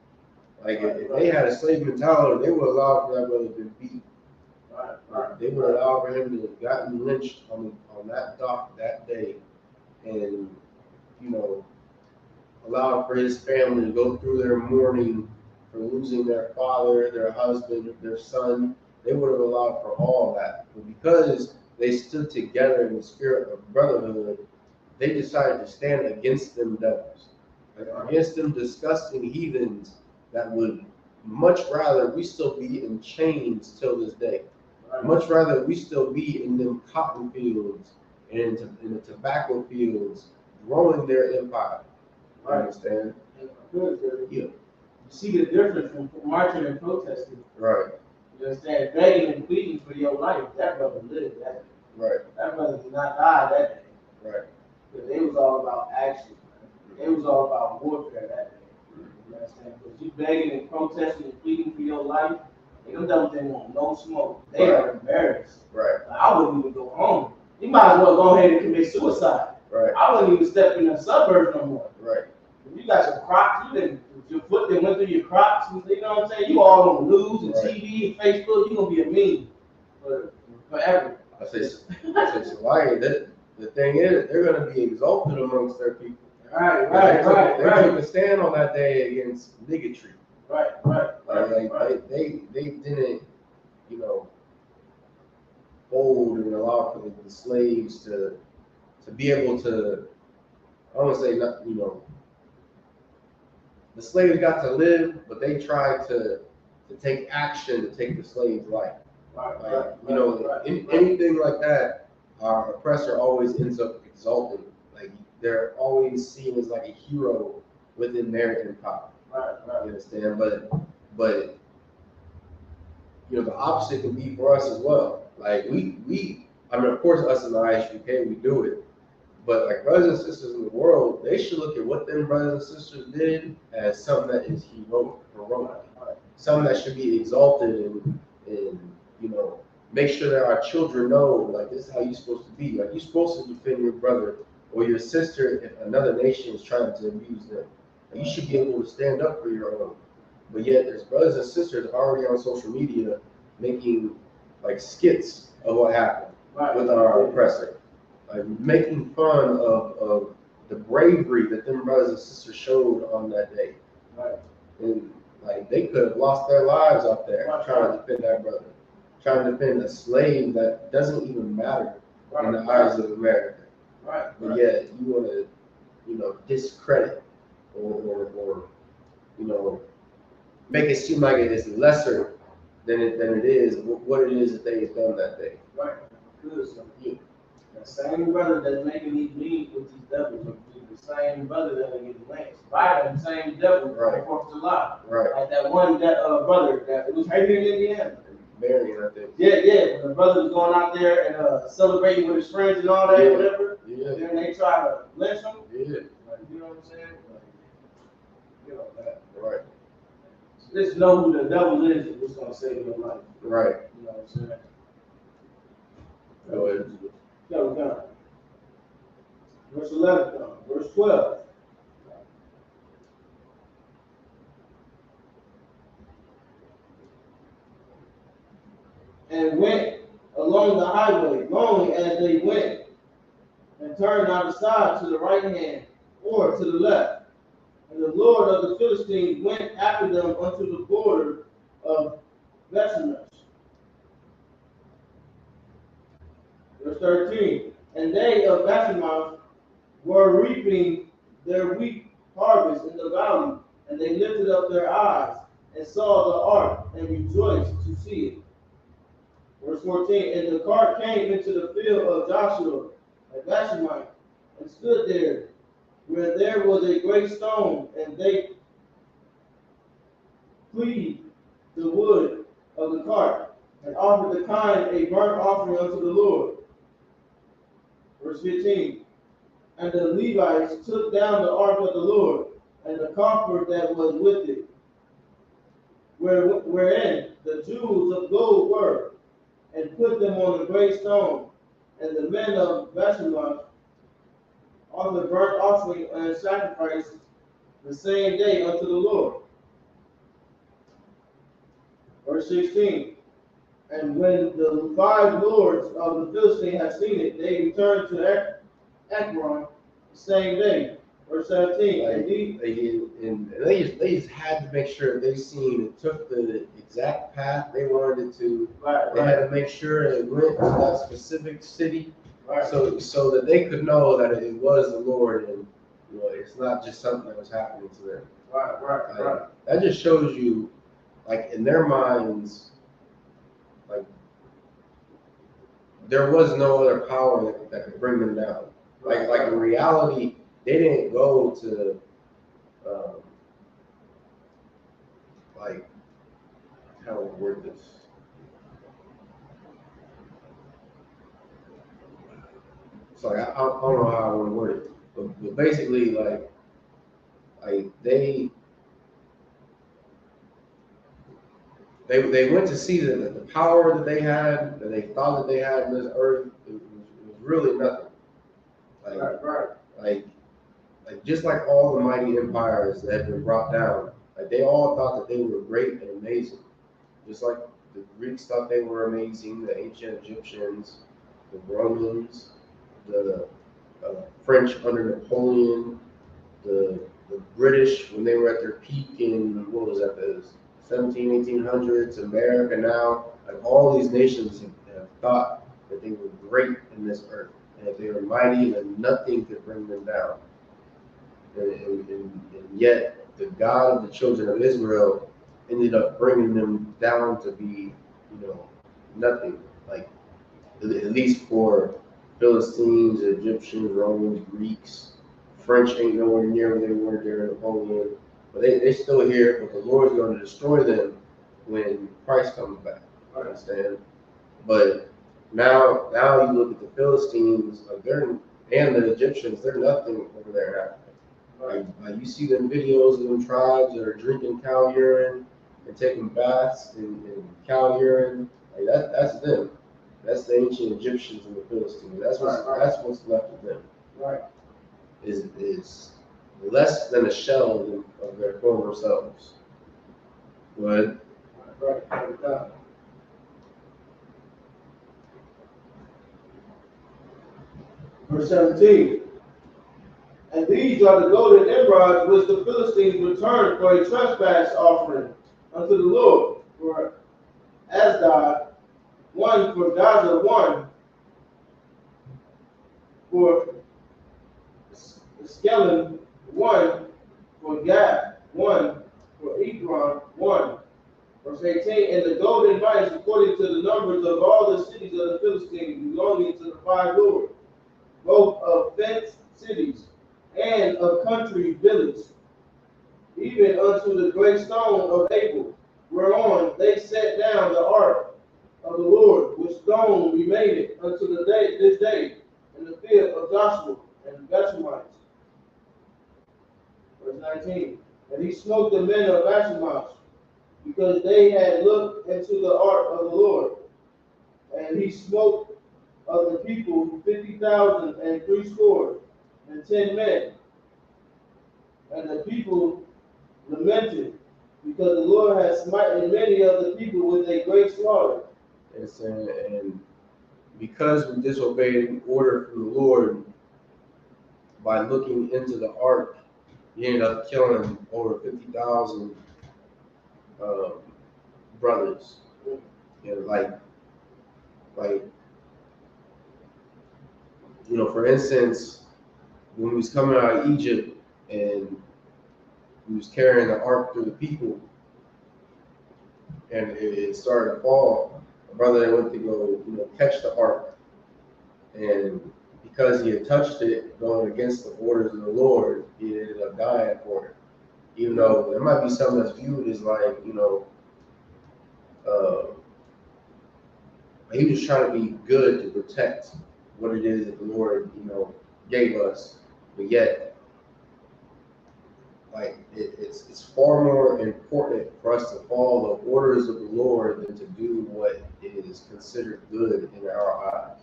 Like, if they had a slave mentality, they would allow for that brother to be beat. They would allow for him to have gotten lynched on that dock that day, and allow for his family to go through their mourning for losing their father, their husband, their son. They would have allowed for all that. But because they stood together in the spirit of brotherhood, they decided to stand against them devils, against them disgusting heathens that would much rather we still be in chains till this day. Much rather we still be in them cotton fields and in the tobacco fields growing their empire. You understand? Yeah. You see the difference from marching and protesting. Right. You understand? Begging and pleading for your life. That brother lived that day. Right. That brother did not die that day. Right. But they was all about action. It was all about warfare that day. You understand? Because you begging and protesting and pleading for your life, them devils didn't want no smoke. They are embarrassed. Right. Like, I wouldn't even go home. You might as well go ahead and commit suicide. Right. I wouldn't even step in the suburbs no more. Right. If you got your Crocs, your foot that went through your Crocs, you know what I'm saying? You all on the news and TV and Facebook, you're going to be a meme forever. I say, so why? The thing is, they're going to be exalted amongst their people. They took a stand on that day against bigotry. They didn't, hold and allow for the slaves to be able to, I don't want to say, not, the slaves got to live, but they tried to take action to take the slave's life. Anything like that, our oppressor always ends up exalting. Like, they're always seen as like a hero within their empire. You understand? But the opposite can be for us as well. Like, of course, us in the I.S.U.K, we do it. But like brothers and sisters in the world, they should look at what them brothers and sisters did as something that is heroic, something that should be exalted and make sure that our children know, like, this is how you're supposed to be. Like, you're supposed to defend your brother or your sister if another nation is trying to abuse them. Like, you should be able to stand up for your own. But yet there's brothers and sisters already on social media making like skits of what happened with our oppressor. Like, making fun of the bravery that them brothers and sisters showed on that day. And like, they could have lost their lives out there trying to defend that brother, trying to defend a slave that doesn't even matter in the eyes of America. But yet you want to, discredit or make it seem like it is lesser than it is what it is that they have done that day. Good. The same brother that's making these meetings with these devils, the same brother that are getting lynched by them same devil on 4th of July. Like that one brother that it was right here in Indiana. Marion, I think. Yeah. When the brother was going out there and celebrating with his friends and all that, whatever. And then they try to lynch him. Like, you know what I'm saying? Like, So just know who the devil is and what's gonna save your life. You know what I'm saying? Go ahead. Verse 11, verse 12. And went along the highway, long as they went, and turned not aside to the right hand or to the left. And the Lord of the Philistines went after them unto the border of Bethshemesh. Verse 13. And they of Bethshemesh were reaping their wheat harvest in the valley, and they lifted up their eyes and saw the ark and rejoiced to see it. Verse 14. And the cart came into the field of Joshua at Bethshemesh and stood there where there was a great stone, and they cleaved the wood of the cart, and offered the kind a burnt offering unto the Lord. Verse 15. And the Levites took down the ark of the Lord, and the coffer that was with it, wherein the jewels of gold were, and put them on the great stone. And the men of Bethlehem offered burnt offering and sacrifice the same day unto the Lord. Verse 16. And when the 5 lords of the Philistines had seen it, they returned to Ekron the same day. Verse 17. They just had to make sure they seen it took the exact path they wanted it to. Right, They had to make sure it went to that specific city, so that they could know that it was the Lord, and it's not just something that was happening to them. Right. That just shows you, like, in their minds, like, there was no other power that could bring them down. Like in reality, they didn't go to, like, how do I word this? It's like, I don't know how I want to word it, but basically, like they went to see that the power that they had, that they thought that they had in this earth, it was really nothing. Like just like all the mighty empires that have been brought down, like they all thought that they were great and amazing. Just like the Greeks thought they were amazing, the ancient Egyptians, the Romans, the French under Napoleon, the British when they were at their peak in, what was that, the 1800s, America now, like all these nations have thought that they were great in this earth, and that they were mighty and nothing could bring them down. And yet the God of the children of Israel ended up bringing them down to be, nothing. Like, at least for Philistines, Egyptians, Romans, Greeks, French ain't nowhere near where they were during Napoleon. But they still here, but the Lord's going to destroy them when Christ comes back. I understand. But now you look at the Philistines, like and the Egyptians, they're nothing over there in Africa. Like you see them videos of them tribes that are drinking cow urine and taking baths in cow urine. Like that's them. That's the ancient Egyptians and the Philistines. That's what's left of them. Right. Is less than a shell of their former selves. Go ahead. Right. Verse 17. And these are the golden emerods which the Philistines returned for a trespass offering unto the Lord. For Ashdod, 1 for Gaza, 1 for Skellin, 1 for Gath, 1 for Ekron, 1. Verse 18. And the golden mice, according to the numbers of all the cities of the Philistines, belonging to the 5 lords, both of fenced cities and of country villages, even unto the great stone of Abel, whereon they set down the ark of the Lord, which stone remaineth unto this day in the field of Joshua and the Bethlehemies. Verse 19. And he smote the men of Bethlehem, because they had looked into the ark of the Lord. And he smote of the people 50,000 and 70 men. And the people lamented, because the Lord has smitten many of the people with a great slaughter. And because we disobeyed order from the Lord by looking into the ark, he ended up killing over 50,000 brothers. For instance, when we was coming out of Egypt and we was carrying the ark through the people, and it started to fall, a brother that went to go, catch the ark, and because he had touched it, going against the orders of the Lord, he ended up dying for it. Even though there might be something that's viewed as like, he was trying to be good to protect what it is that the Lord, gave us, but yet, like it's far more important for us to follow the orders of the Lord than to do what is considered good in our eyes.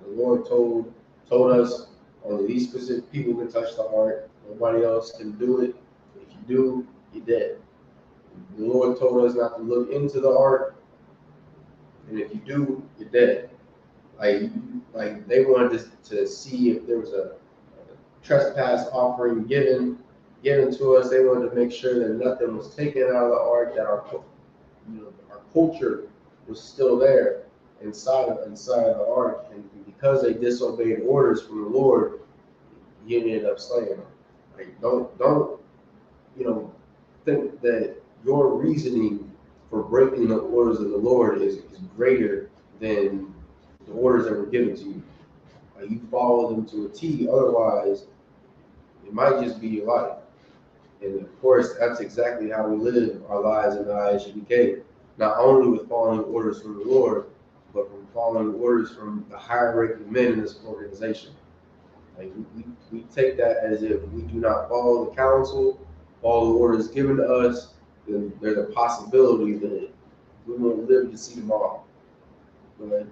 The Lord told us only these specific people can touch the ark. Nobody else can do it. If you do, you're dead. The Lord told us not to look into the ark, and if you do, you're dead. Like they wanted to see if there was a trespass offering given to us. They wanted to make sure that nothing was taken out of the ark, that our culture was still there inside of the ark, and because they disobeyed orders from the Lord, he ended up slaying them. Like don't think that your reasoning for breaking the orders of the Lord is greater than the orders that were given to you. Like you follow them to a T, otherwise it might just be your life. And of course, that's exactly how we live our lives in the I.S.U.P.K. Not only with following orders from the Lord, but from following orders from the higher ranking men in this organization. Like we take that as if we do not follow the counsel, follow the orders given to us, then there's a possibility that we won't live to see tomorrow. Go ahead.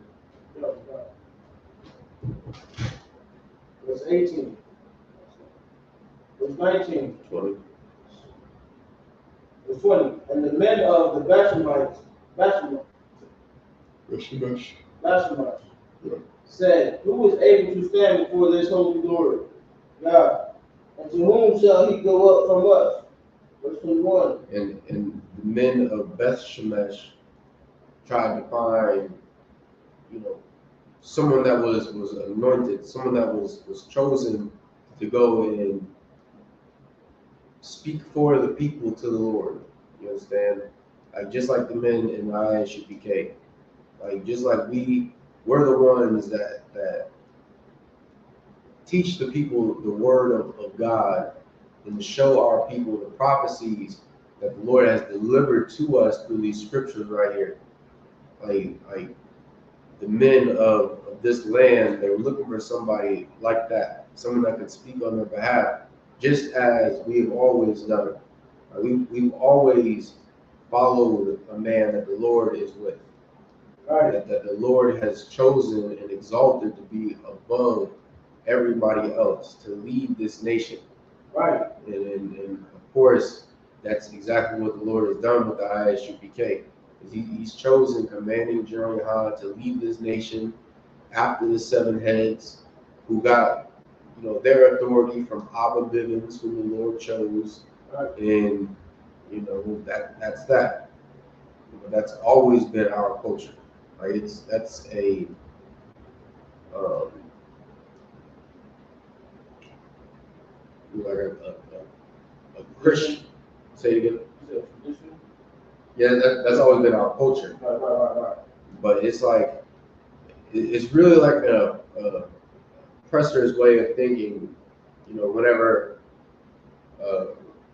Verse 18. Verse 19. 20. Verse 20. And the men of the Bashamites said, who is able to stand before this holy Lord, God? And to whom shall he go up from us? Verse 21. And the men of Beth Shemesh tried to find, someone that was anointed, someone that was chosen to go and speak for the people to the Lord. You understand? Like just like the men in the I.S.U.P.K. Like just like we're the ones that teach the people the word of God and show our people the prophecies that the Lord has delivered to us through these scriptures right here. Like the men of this land, they were looking for somebody like that, someone that could speak on their behalf, just as we have always done it. We've always followed a man that the Lord is with, that the Lord has chosen and exalted to be above everybody else, to lead this nation. Right. And of course, that's exactly what the Lord has done with the I.S.U.P.K. He's chosen commanding GEN.YAHANNA to lead this nation after the 7 heads, who got their authority from Abba Bivens, who the Lord chose. Right. And that's that. That's always been our culture. Right? That's a Christian. Say it again. Yeah, that's always been our culture. Right. But it's like it's really like a oppressor's way of thinking. Whenever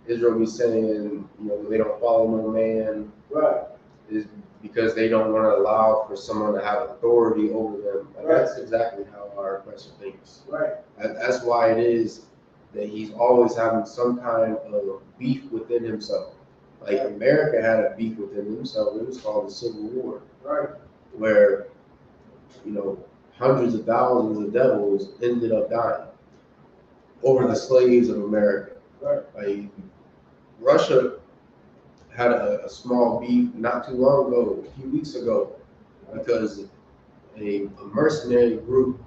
Israel be saying, they don't follow no man, right, is because they don't want to allow for someone to have authority over them. Like, right. That's exactly how our oppressor thinks. Right. That's why it is that he's always having some kind of beef within himself. Like America had a beef within himself. It was called the Civil War. Right. Where, hundreds of thousands of devils ended up dying over the slaves of America. Right. Like Russia had a small beef not too long ago, a few weeks ago, because a mercenary group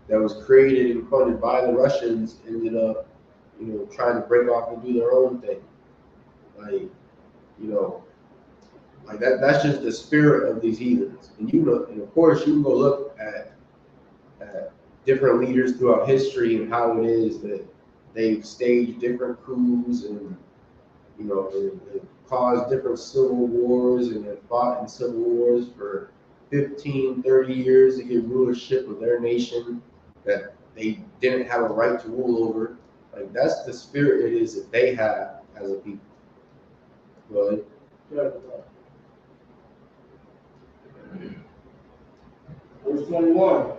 that was created and funded by the Russians ended up, trying to break off and do their own thing. Like that's just the spirit of these heathens. And and of course you can go look at different leaders throughout history and how it is that they've staged different coups and they've caused different civil wars and have fought in civil wars for 15, 30 years to get rulership of their nation, that they didn't have a right to rule over. Like that's the spirit it is that they have as a people. Go ahead. Verse 21.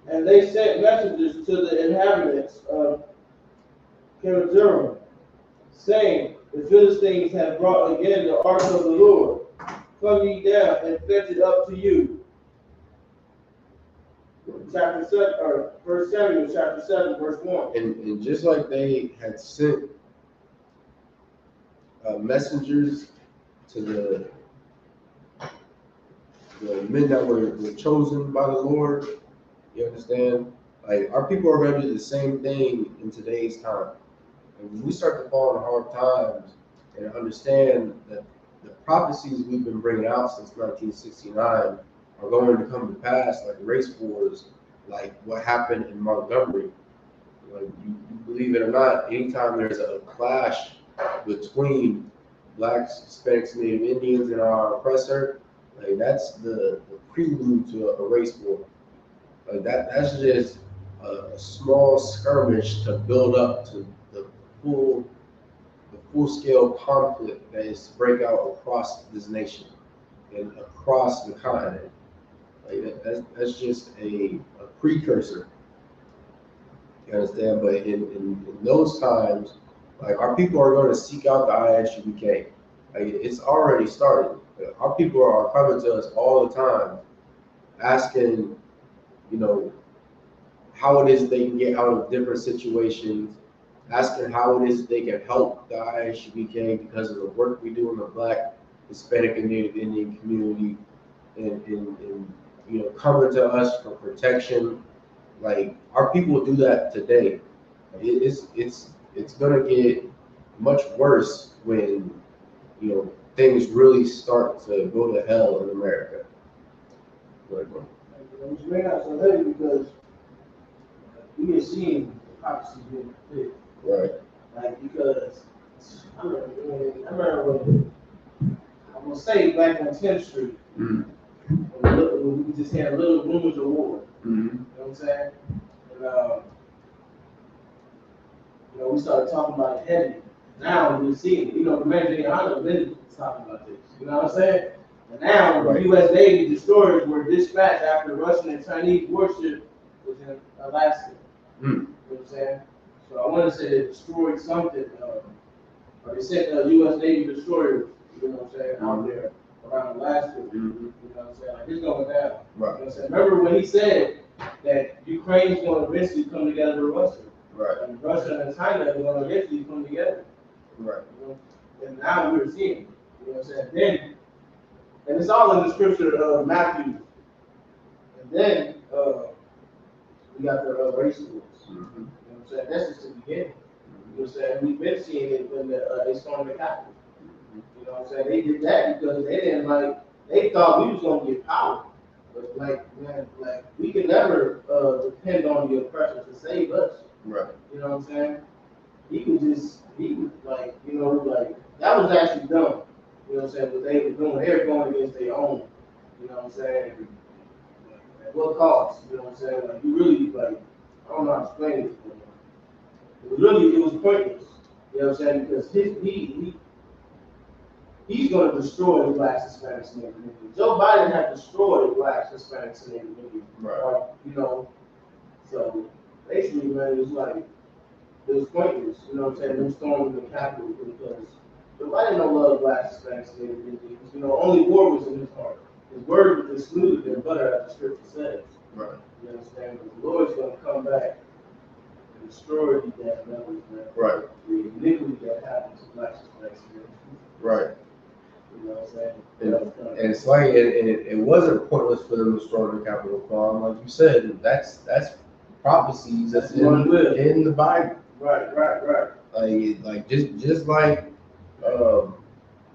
And they sent messages to the inhabitants of Kiriath, saying, the Philistines have brought again the ark of the Lord. Come ye down and fetch it up to you. Chapter 7, or 1 Samuel chapter 7, verse 1. And just like they had sent messengers to the men that were chosen by the Lord, you understand? Like our people are going to do the same thing in today's time. And when we start to fall in hard times and understand that the prophecies we've been bringing out since 1969 are going to come to pass, like race wars, like what happened in Montgomery. Like you believe it or not, anytime there's a clash between blacks, Hispanics, Native Indians, and our oppressor, like that's the prelude to a race war. Like that's just a small skirmish to build up to the full scale conflict that is to break out across this nation and across the continent. Like that's just a precursor. You understand? But in those times, like our people are going to seek out the I.S.U.P.K. Like it's already started. Our people are coming to us all the time, asking, you know, how it is they can get out of different situations, asking how it is they can help the I.S.U.P.K. because of the work we do in the Black, Hispanic, and Native Indian community, and you know, coming to us for protection. Like our people do that today. It's gonna get much worse when, you know, things really start to go to hell in America. Which may not so heavy because we are seeing hypocrisy being big. Right. Like because I remember when I'm gonna say back on 10th Street, when we just had a little rumors of war. You know what I'm saying? And you know, we started talking about it heavy. Now we're seeing it. You know, the man GEN.YAHANNA been talking about this. You know what I'm saying? And now the U.S. Navy destroyers were dispatched after Russian and Chinese warship was in Alaska. You know what I'm saying? So I want to say they destroyed something, or they sent U.S. Navy destroyers, you know what I'm saying, out there around Alaska. You know what I'm saying? Like it's going down. Right. You know what I'm saying? Remember when he said that Ukraine's going to eventually come together with Russia? Right. And Russia and China are going to eventually come together. Right. You know? And now we're seeing it. You know what I'm saying? Then, and it's all in the scripture of Matthew. And then we got the race wars. You know what I'm saying? That's just the beginning. You know what I'm saying? We've been seeing it when they stormed the Capitol. You know what I'm saying? They did that because they didn't they thought we was going to get power. But man, we can never depend on the oppressor to save us. Right. You know what I'm saying? He was that was actually dumb. You know what I'm saying? What they were doing, they were going against their own. You know what I'm saying? At what cost? You know what I'm saying? Like you really I don't know how to explain it. But it was pointless. You know what I'm saying? Because he's going to destroy the blacks, Hispanics, and Native Indians. Joe Biden had destroyed blacks, Hispanics, and Native Indians. Right. You know, so basically, man, it was pointless. You know what I'm saying? Them storming the Capitol because Joe Biden don't love blacks, Hispanics, and Native Indians. You know, only war was in his heart. His word was excluded their butter, as the scripture says. Right. You understand? But the Lord's going to come back and destroy these damn numbers, man. Right. The iniquity that happens to blacks, Hispanics, and Native Indians. Right. You know what I'm saying? And it's like it wasn't pointless for them to storm the Capitol farm, like you said. That's prophecies that's in the Bible. Right. Like just like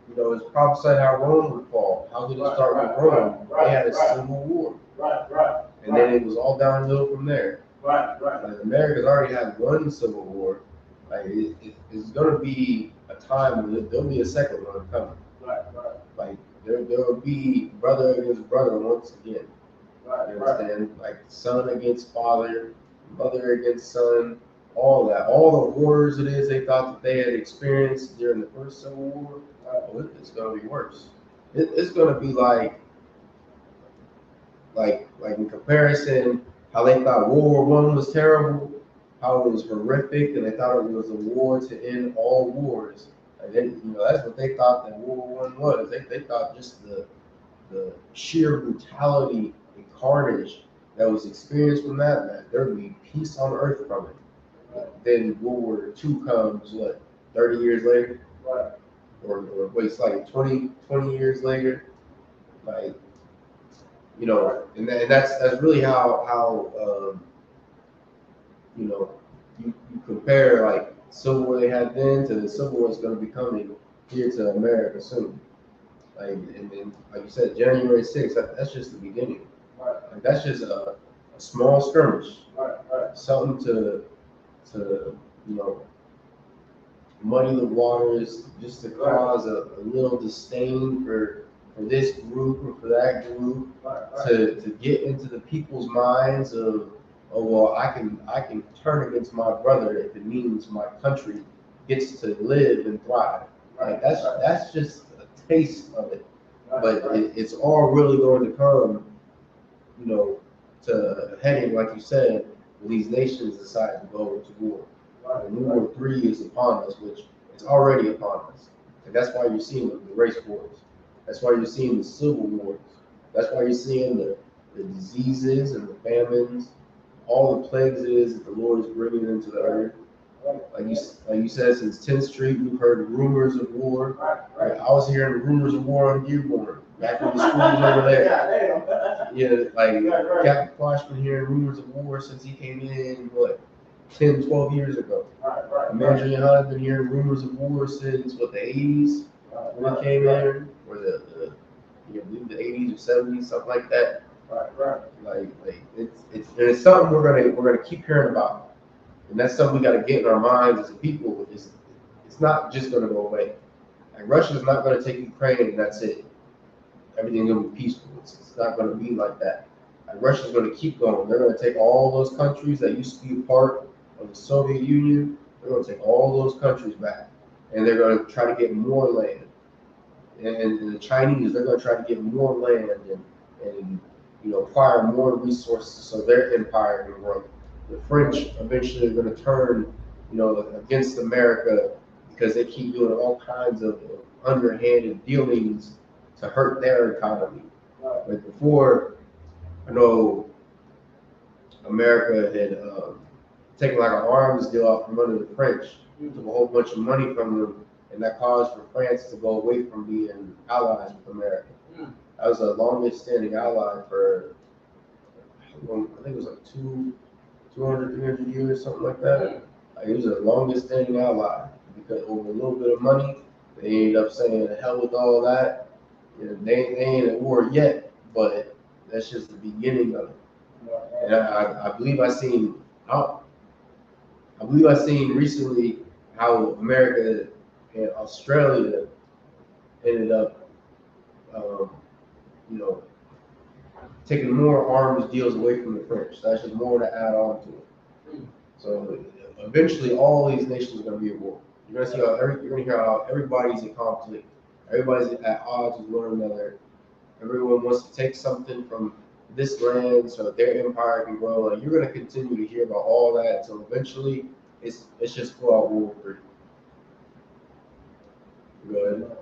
you know, it's prophesied how Rome would fall. How did it start with Rome? They had a civil war. Right. And then it was all downhill from there. Right. Like America's already had one civil war. Like it's gonna be a time when there'll be a second one coming. Right. Like there will be brother against brother once again. Right. You understand? Like son against father, mother against son, all that, all the horrors it is they thought that they had experienced during the first Civil War. Well, it's going to be worse. It's going to be like in comparison, how they thought World War I was terrible, how it was horrific, and they thought it was a war to end all wars. Like that's what they thought that World War I was. They thought just the sheer brutality and carnage that was experienced from that there would be peace on earth from it. Then World War II comes, 30 years later? Right. Or wait, it's like 20 years later. Like, and that's really how you compare like Civil War they had then to the Civil War that's going to be coming here to America soon. Like, and then, like you said, January 6th, that's just the beginning. Right. Like, that's just a small skirmish. Right. Something to muddy the waters, just to cause a little disdain for this group or for that group, to get into the people's minds of, oh well, I can turn against my brother if it means my country gets to live and thrive. Like that's just a taste of it, but it's all really going to come, to heading, like you said, when these nations decide to go into war. And World War III is upon us, which it's already upon us. And that's why you're seeing the race wars. That's why you're seeing the civil wars. That's why you're seeing the diseases and the famines, all the plagues it is that the Lord is bringing into the earth. Like you said, since 10th Street, we've heard rumors of war. Right. I was hearing rumors of war on Dearborn, back when the school was over there. Yeah, like Captain Quash been hearing rumors of war since he came in, 10, 12 years ago. Major GEN.YAHANNA been hearing rumors of war since the 80s when he came in, or the 80s or 70s, something like that. Like it's something we're gonna keep hearing about, and that's something we got to get in our minds as a people. It's not just gonna go away. Like Russia's not gonna take Ukraine and that's it. Everything's gonna be peaceful. It's not gonna be like that. Like Russia's gonna keep going. They're gonna take all those countries that used to be a part of the Soviet Union. They're going to take all those countries back, and they're going to try to get more land. And the Chinese, they're going to try to get more land and acquire more resources so their empire can grow. The French eventually are going to turn, against America because they keep doing all kinds of underhanded dealings to hurt their economy. Like before, I know America had taken like an arms deal out from under the French, took a whole bunch of money from them, and that caused for France to go away from being allies with America. That was the longest standing ally for, I think it was like 200, 300 years, something like that. Like, it was the longest standing ally because over a little bit of money, they ended up saying, the hell with all that. They ain't at war yet, but that's just the beginning of it. And I believe I seen recently how America and Australia ended up, taking more arms deals away from the French. So that's just more to add on to it. So eventually, all these nations are going to be at war. You're going to see you're going to hear how everybody's in conflict. Everybody's at odds with one another. Everyone wants to take something from this land so that their empire can grow. Like, you're going to continue to hear about all that until eventually it's just full out World War III. Go ahead.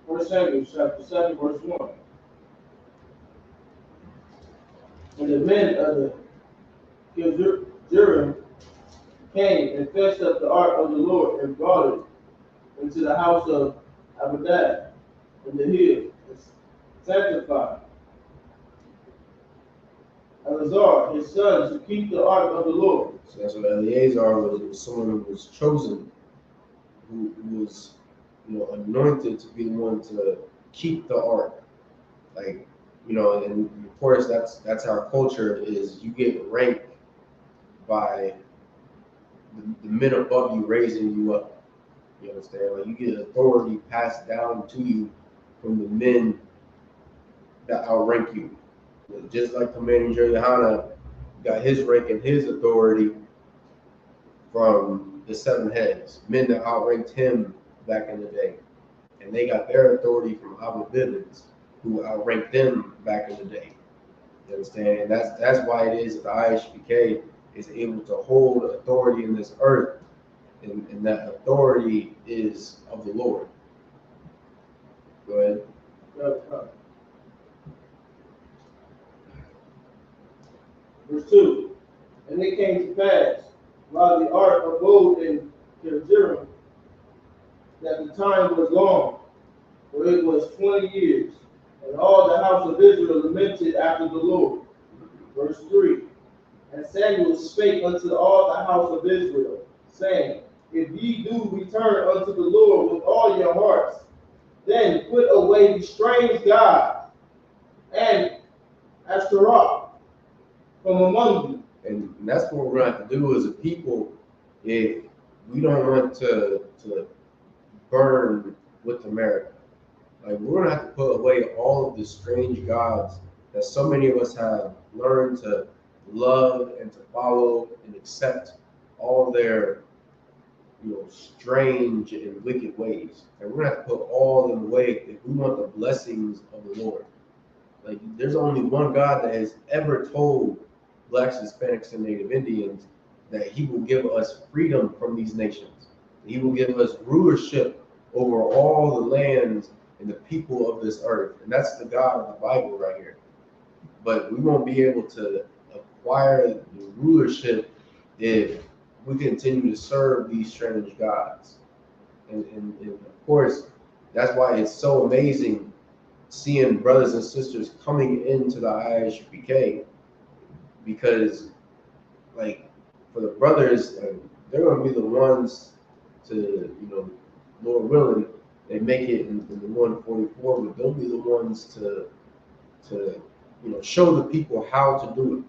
First Samuel chapter 7, verse 1. And the men of the Kildrim came and fetched up the ark of the Lord and brought it into the house of Abinadab in the hill and sanctified Eleazar his son to keep the ark of the Lord. So that's what Eleazar was someone who was chosen, who was anointed to be the one to keep the ark. Like, and of course that's our culture is you get ranked by the men above you raising you up. You understand? Like you get authority passed down to you from the men that outrank you. Just like Commander GEN.YAHANNA got his rank and his authority from the 7 heads, men that outranked him back in the day. And they got their authority from Abba-Bibbins, who outranked them back in the day. You understand? And that's why it is that the I.S.U.P.K is able to hold authority in this earth, and that authority is of the Lord. Go ahead. Verse 2. And it came to pass, while the ark abode in Jerusalem, that the time was long, for it was 20 years, and all the house of Israel lamented after the Lord. Verse 3. And Samuel spake unto all the house of Israel, saying, If ye do return unto the Lord with all your hearts, then put away the strange gods and Ashtaroth from among you. And that's what we're going to have to do as a people if we don't want to burn with America. Like, we're going to have to put away all of the strange gods that so many of us have learned to love and to follow and accept all their, strange and wicked ways. And we're gonna have to put all of them away if we want the blessings of the Lord. Like, there's only one God that has ever told Blacks, Hispanics, and Native Indians that He will give us freedom from these nations. He will give us rulership over all the lands and the people of this earth. And that's the God of the Bible right here. But we won't be able to acquire the rulership if we continue to serve these strange gods. And of course, that's why it's so amazing seeing brothers and sisters coming into the I.S.U.P.K, because, like, for the brothers, they're going to be the ones to, Lord willing, they make it in the 144, but they'll be the ones to show the people how to do it.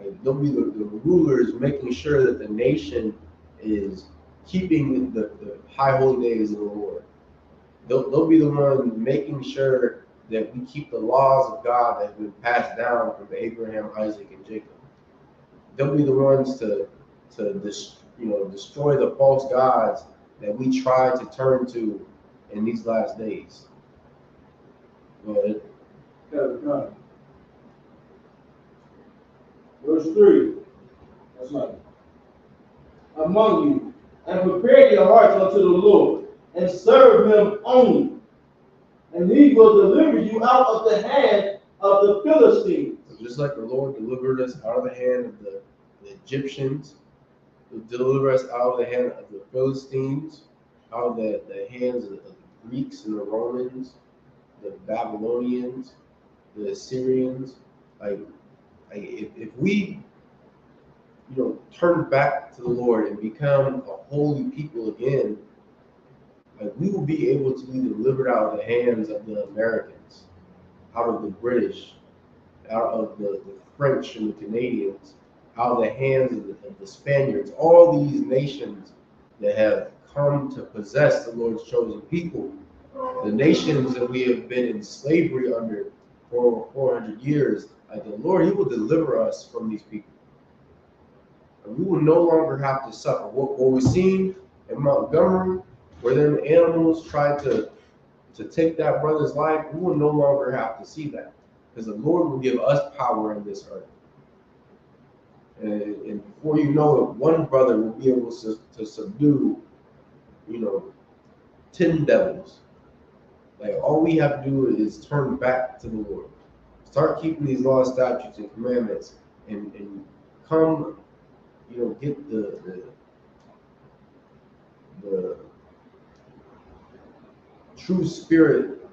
Like, they'll be the rulers making sure that the nation is keeping the high holy days of the Lord. They'll be the one making sure that we keep the laws of God that have been passed down from Abraham, Isaac, and Jacob. They'll be the ones to destroy the false gods that we try to turn to in these last days. Go ahead. Verse 3. That's right. Among you, and prepare your hearts unto the Lord, and serve Him only, and He will deliver you out of the hand of the Philistines. So just like the Lord delivered us out of the hand of the Egyptians, He'll deliver us out of the hand of the Philistines, out of the hands of the Greeks and the Romans, the Babylonians, the Assyrians. If we, turn back to the Lord and become a holy people again, we will be able to be delivered out of the hands of the Americans, out of the British, out of the French and the Canadians, out of the hands of the Spaniards, all these nations that have come to possess the Lord's chosen people, the nations that we have been in slavery under for over 400 years. Like, the Lord, He will deliver us from these people. And we will no longer have to suffer. What we've seen in Montgomery, where them animals tried to take that brother's life, we will no longer have to see that, because the Lord will give us power in this earth. And before you know it, one brother will be able to subdue, 10 devils. Like, all we have to do is turn back to the Lord. Start keeping these laws, statutes, and commandments, and come, get the true spirit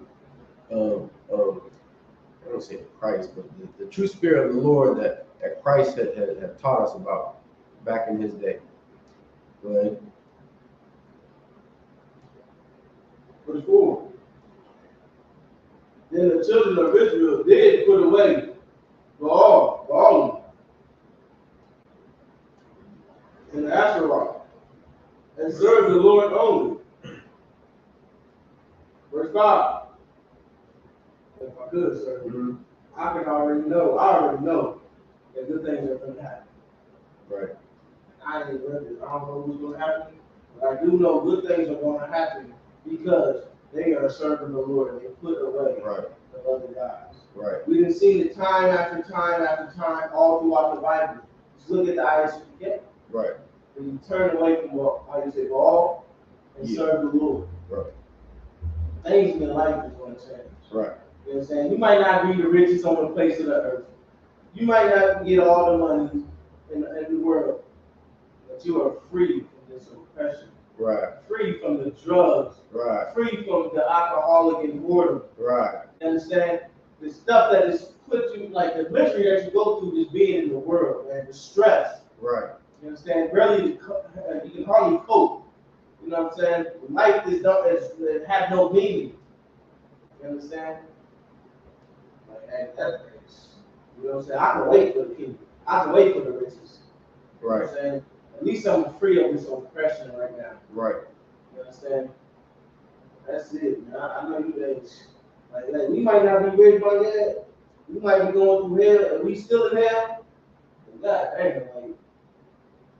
of I don't say Christ, but the true spirit of the Lord that Christ had taught us about back in His day. Go ahead. Verse 4. Then the children of Israel did put away Baal and Asherah, and served the Lord only, Verse 5. If I could, sir. Mm-hmm. I already know that good things are going to happen. Right. I ain't read it. I don't know what's going to happen, but I do know good things are going to happen because they are serving the Lord and they put away the other gods. Right. We didn't see it time after time after time all throughout the Bible. Just look at the I.S.U.P.K. Right. When you turn away from all and serve the Lord. Right. Things in life is going to change. Right. You know what I'm saying? You might not be the richest on the face of the earth. You might not get all the money in the world, but you are free from this oppression. Right. Free from the drugs. Right. Free from the alcoholic and boredom. Right. You understand? The stuff that is put you, like the misery that you go through just being in the world and the stress. Right. You understand? Barely, you can hardly cope. You know what I'm saying? Life it has no meaning. You understand? Like that is, you know what I'm saying? I can wait for the kingdom. I can wait for the riches. You know what I'm saying? At least I'm free of this oppression right now. Right. You understand? That's it, man. I know you guys. Like we might not be rich by yet. We might be going through hell, and we still in hell. But God damn, like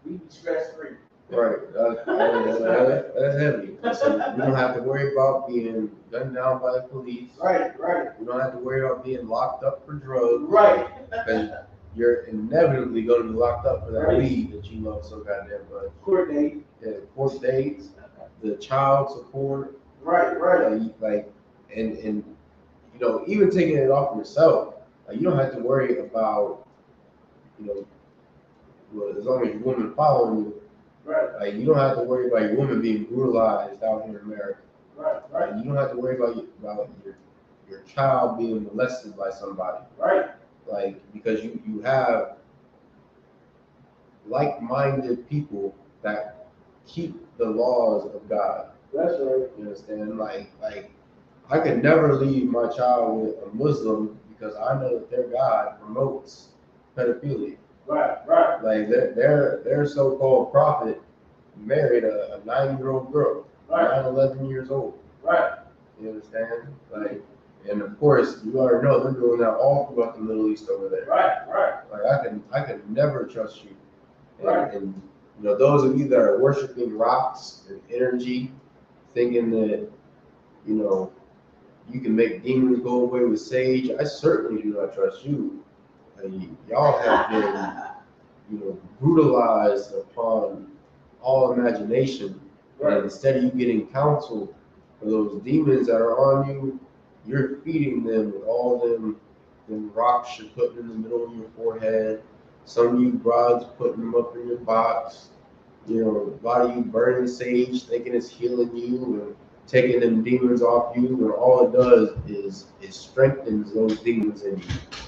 we be stress free. Right. That's heavy. So we don't have to worry about being gunned down by the police. Right, right. We don't have to worry about being locked up for drugs. Right. Because you're inevitably going to be locked up for that Right. weed that you love so goddamn much. Court date. Yeah, court dates, the child support. Right, right. Like, and you know, even taking it off yourself, like, you don't have to worry about, you know, well, as long as your woman following you. Right. Like, you don't have to worry about your woman being brutalized out here in America. Right, right. Like, you don't have to worry about your child being molested by somebody. Right. Like, because you have like-minded people that keep the laws of God. That's right. You understand? Like I could never leave my child with a Muslim because I know that their God promotes pedophilia. Right, right. Like their so-called prophet married a 9-year-old girl, Right. 11 years old. Right. You understand? Like, and of course, you already know they're doing that all throughout the Middle East over there. Right, right. Like I can never trust you. Right. And you know, those of you that are worshiping rocks and energy, thinking that, you know, you can make demons go away with sage, I certainly do not trust you. Y'all have been, you know, brutalized upon all imagination. Right. And instead of you getting counsel for those demons that are on you, you're feeding them with all them rocks you're putting in the middle of your forehead. Some of you broads putting them up in your box. You know, a lot of you burning sage, thinking it's healing you and taking them demons off you, and all it does is it strengthens those demons in you.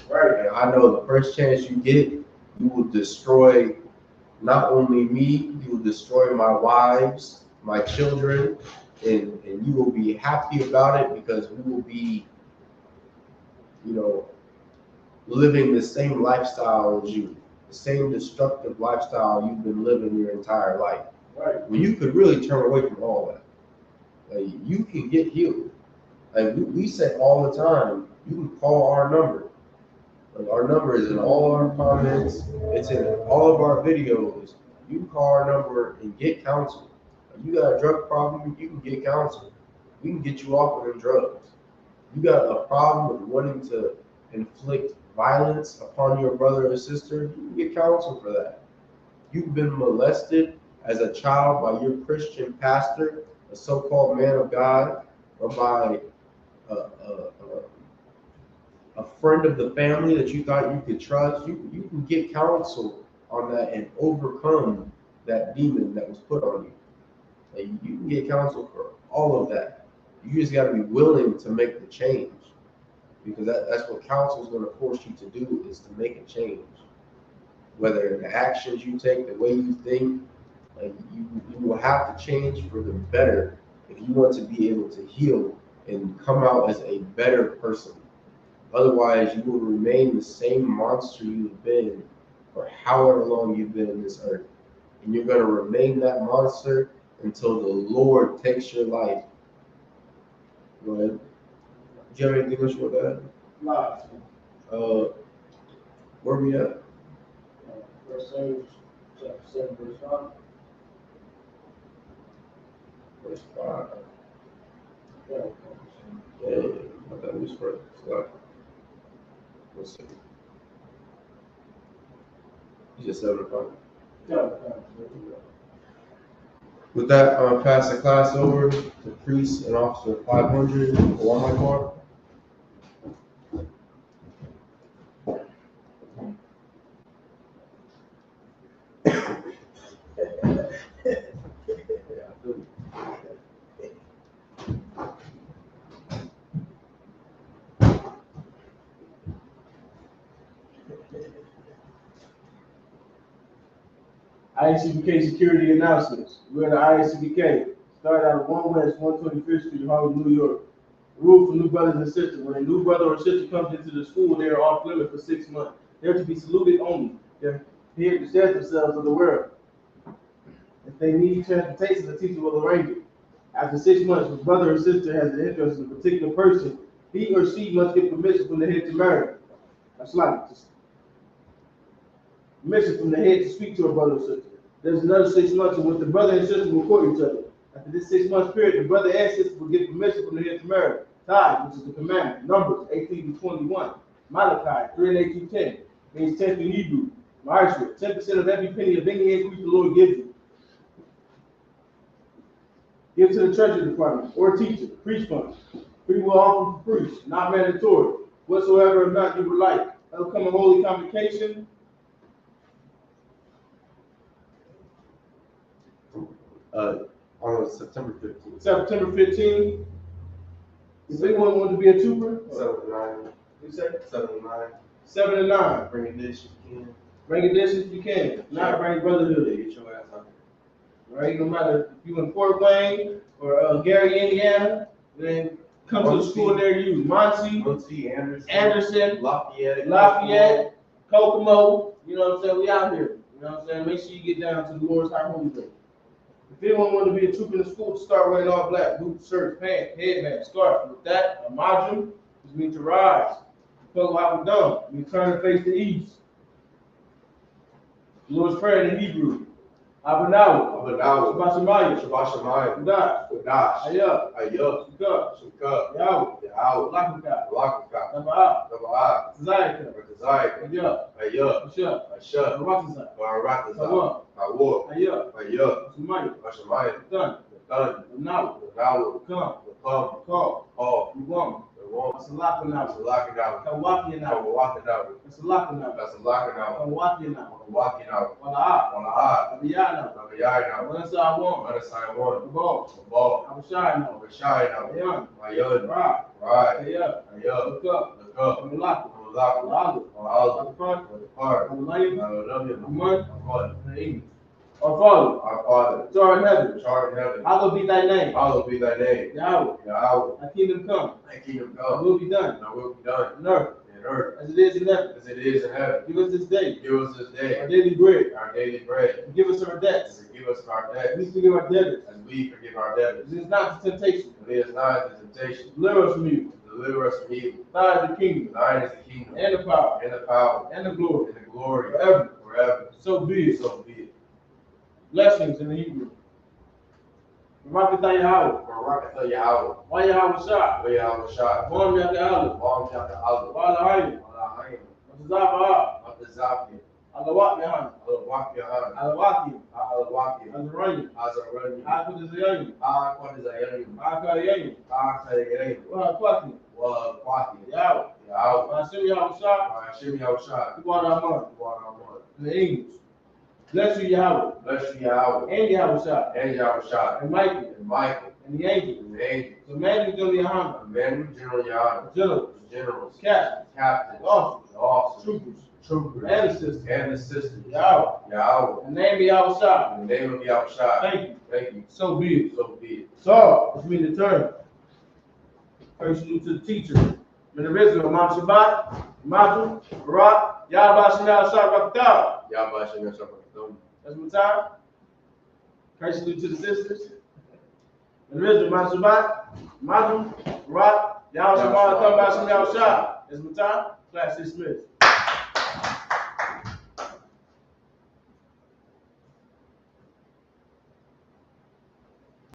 Right. And I know the first chance you get, you will destroy not only me, you will destroy my wives, my children, and you will be happy about it because we will be, you know, living the same lifestyle as you, the same destructive lifestyle you've been living your entire life. Right. When you could really turn away from all that. Like, you can get healed. Like we say all the time, you can call our number. Like, our number is in all our comments. It's in all of our videos. You can call our number and get counsel. If you got a drug problem, you can get counsel. We can get you off of them drugs. You got a problem with wanting to inflict violence upon your brother or sister, you can get counsel for that. You've been molested as a child by your Christian pastor, a so-called man of God, or by a friend of the family that you thought you could trust. You can get counsel on that and overcome that demon that was put on you. And you can get counsel for all of that. You just got to be willing to make the change, because that's what counsel is going to force you to do, is to make a change. Whether in the actions you take, the way you think, like you will have to change for the better if you want to be able to heal and come out as a better person. Otherwise, you will remain the same monster you've been for however long you've been on this earth. And you're going to remain that monster until the Lord takes your life. Go ahead. Do you have anything else you want to Lies. add? Where we at? First Samuel, chapter 7, verse 5. Verse 5. Yeah. Yeah, I thought it was first. Like, let's see. You just 7 o'clock. Yeah. With that, I'm pass the class over to Priest and Officer 500 for one mic bar. I.S.U.P.K security announcements. We're at the I.S.U.P.K. Started out at 1 West 125th Street, Harlem, New York. Rule for new brothers and sisters. When a new brother or sister comes into the school, they are off limit for 6 months. They're to be saluted only. They're here to share themselves with the world. If they need transportation, the teacher will arrange it. After 6 months, if a brother or sister has an interest in a particular person, he or she must get permission from the head to marry. That's like permission from the head to speak to a brother or sister. There's another 6 months in which the brother and sister will court each other. After this 6 month period, the brother and sister will get permission from the head to marry. Tithe, which is the commandment. Numbers 18-21. Malachi 3:8-10 means 10th in Hebrew. Marsha, 10% of every penny of any increase the Lord gives you. Give to the treasury department or teacher, preach fund. Free will offer for priests, not mandatory. Whatsoever amount you would like. Upcoming holy convocation. On September 15th. September 15th. Does anyone want to be a trooper? 7 to 9. You say? 7 to 9. 7 to 9. Bring a dish if you can. Bring a dish if you can. Not bring brotherhood. Get your ass out Right? No matter if you in Fort Wayne or Gary, Indiana, then come to the school near you. Monty, Anderson, Lafayette, Kokomo. You know what I'm saying? We out here. You know what I'm saying? Make sure you get down to the Lord's High Holy Day. If anyone want to be a trooper in the school, start wearing all black, boots, shirts, pants, headband, scarf. With that, a module, which means to rise. Follow out dumb. You turn to face the east. The Lord's Prayer in Hebrew. Abanawa. Shabbat Shemayim. Kodash. Ayah. Shukah. Yahweh. Lakaka. Naba'ah. Tzayaka. Ayah. Asha. Baratazah. Awar. Ayah. Shemayim. Done. Nawa. Call. Yuwam. Salakanawa. Kawakinawa. Salakanawa. Kawakinawa. Wala'ah. Abiyanawa. Wanasawam. Ball. Abishayanawa. Ayan. Right. Ayah. Look up. Malaka. Our Father, which art in heaven, hallowed be thy name. Yahweh. Thy kingdom come. Thy will be done. On earth. As it is in heaven. Give us this day. Our daily bread. And give us our debts. As we forgive our debtors. It is not the temptation. Deliver us from evil. Thine is the kingdom. And the power. And the glory. Forever. So be it. Blessings in the Hebrew. Barakatah Yahweh. Why Yahweh Shah? Born Yahweh Allah. Wa'ala Hayim. Watazah Alawak Yahanna. Alawakim. Azarayim. Akudazayim. Akadayim. Wa'aklakim. Yahweh. Ma'ashem Yahweh Shah. Wa'ala in the English. Bless you, Yahweh. And Yahweh Shah. And Michael. And the angels. So Manu GEN.YAHANNA. Generals. Captains. Officers. Troopers. And the sisters. Yahweh. In the name of Yahweh Shah. Thank you. So be it. So, which means the term. First you to the teacher. In the rhythm of Mount Shabbat, Madu, Barak, Yahweh Shah. That's my time. First salute to the sisters. In the rhythm of Mount Shabbat, Madu, Barak, Y'all Shabbat, come by some y'all shop. It's my time. Class dismissed.